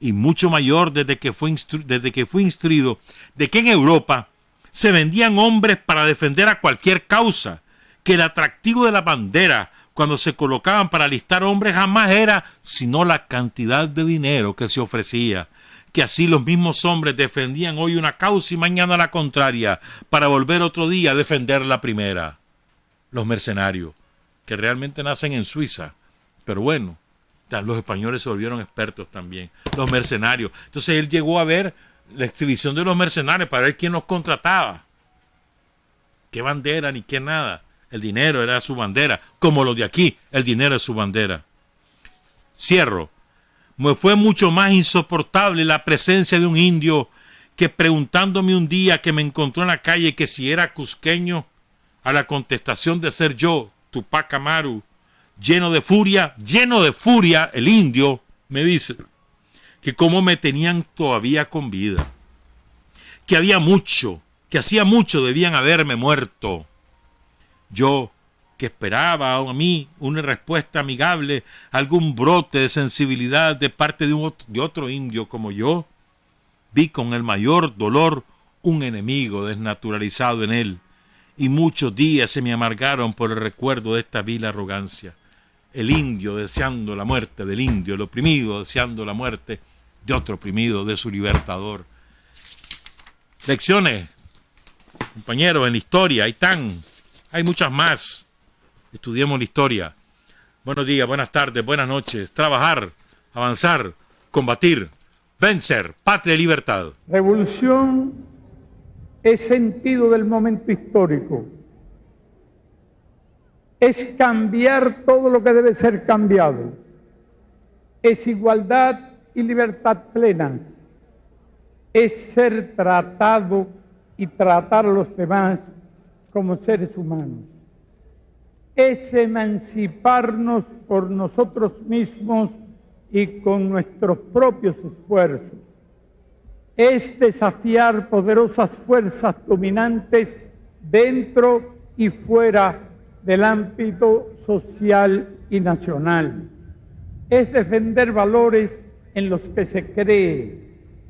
Y mucho mayor desde que fui instruido de que en Europa se vendían hombres para defender a cualquier causa, que el atractivo de la bandera cuando se colocaban para alistar hombres jamás era sino la cantidad de dinero que se ofrecía, que así los mismos hombres defendían hoy una causa y mañana la contraria, para volver otro día a defender la primera. Los mercenarios, que realmente nacen en Suiza, pero bueno, los españoles se volvieron expertos también, los mercenarios. Entonces él llegó a ver la exhibición de los mercenarios para ver quién los contrataba, qué bandera ni qué nada. El dinero era su bandera, como los de aquí, el dinero es su bandera. Cierro. Me fue mucho más insoportable la presencia de un indio que preguntándome un día que me encontró en la calle que si era cusqueño, a la contestación de ser yo, Tupac Amaru, lleno de furia, el indio me dice que cómo me tenían todavía con vida, que hacía mucho debían haberme muerto. Yo, que esperaba a mí una respuesta amigable, algún brote de sensibilidad de parte de otro indio como yo, vi con el mayor dolor un enemigo desnaturalizado en él, y muchos días se me amargaron por el recuerdo de esta vil arrogancia. El indio deseando la muerte del indio, el oprimido deseando la muerte de otro oprimido, de su libertador. Lecciones, compañeros, en la historia, ahí están. Hay muchas más. Estudiemos la historia. Buenos días, buenas tardes, buenas noches. Trabajar, avanzar, combatir, vencer, patria y libertad. Revolución es sentido del momento histórico. Es cambiar todo lo que debe ser cambiado. Es igualdad y libertad plenas. Es ser tratado y tratar a los demás como seres humanos. Es emanciparnos por nosotros mismos y con nuestros propios esfuerzos. Es desafiar poderosas fuerzas dominantes dentro y fuera del ámbito social y nacional. Es defender valores en los que se cree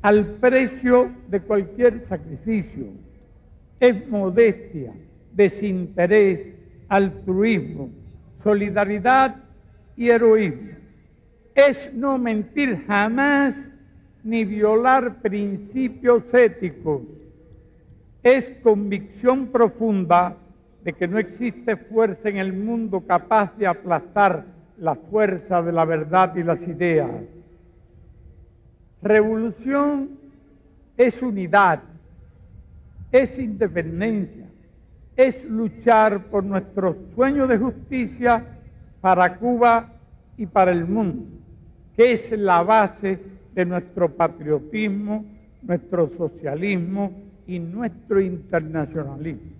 al precio de cualquier sacrificio. Es modestia, desinterés, altruismo, solidaridad y heroísmo. Es no mentir jamás ni violar principios éticos. Es convicción profunda de que no existe fuerza en el mundo capaz de aplastar la fuerza de la verdad y las ideas. Revolución es unidad, es independencia, es luchar por nuestro sueño de justicia para Cuba y para el mundo. que es la base de nuestro patriotismo, nuestro socialismo y nuestro internacionalismo.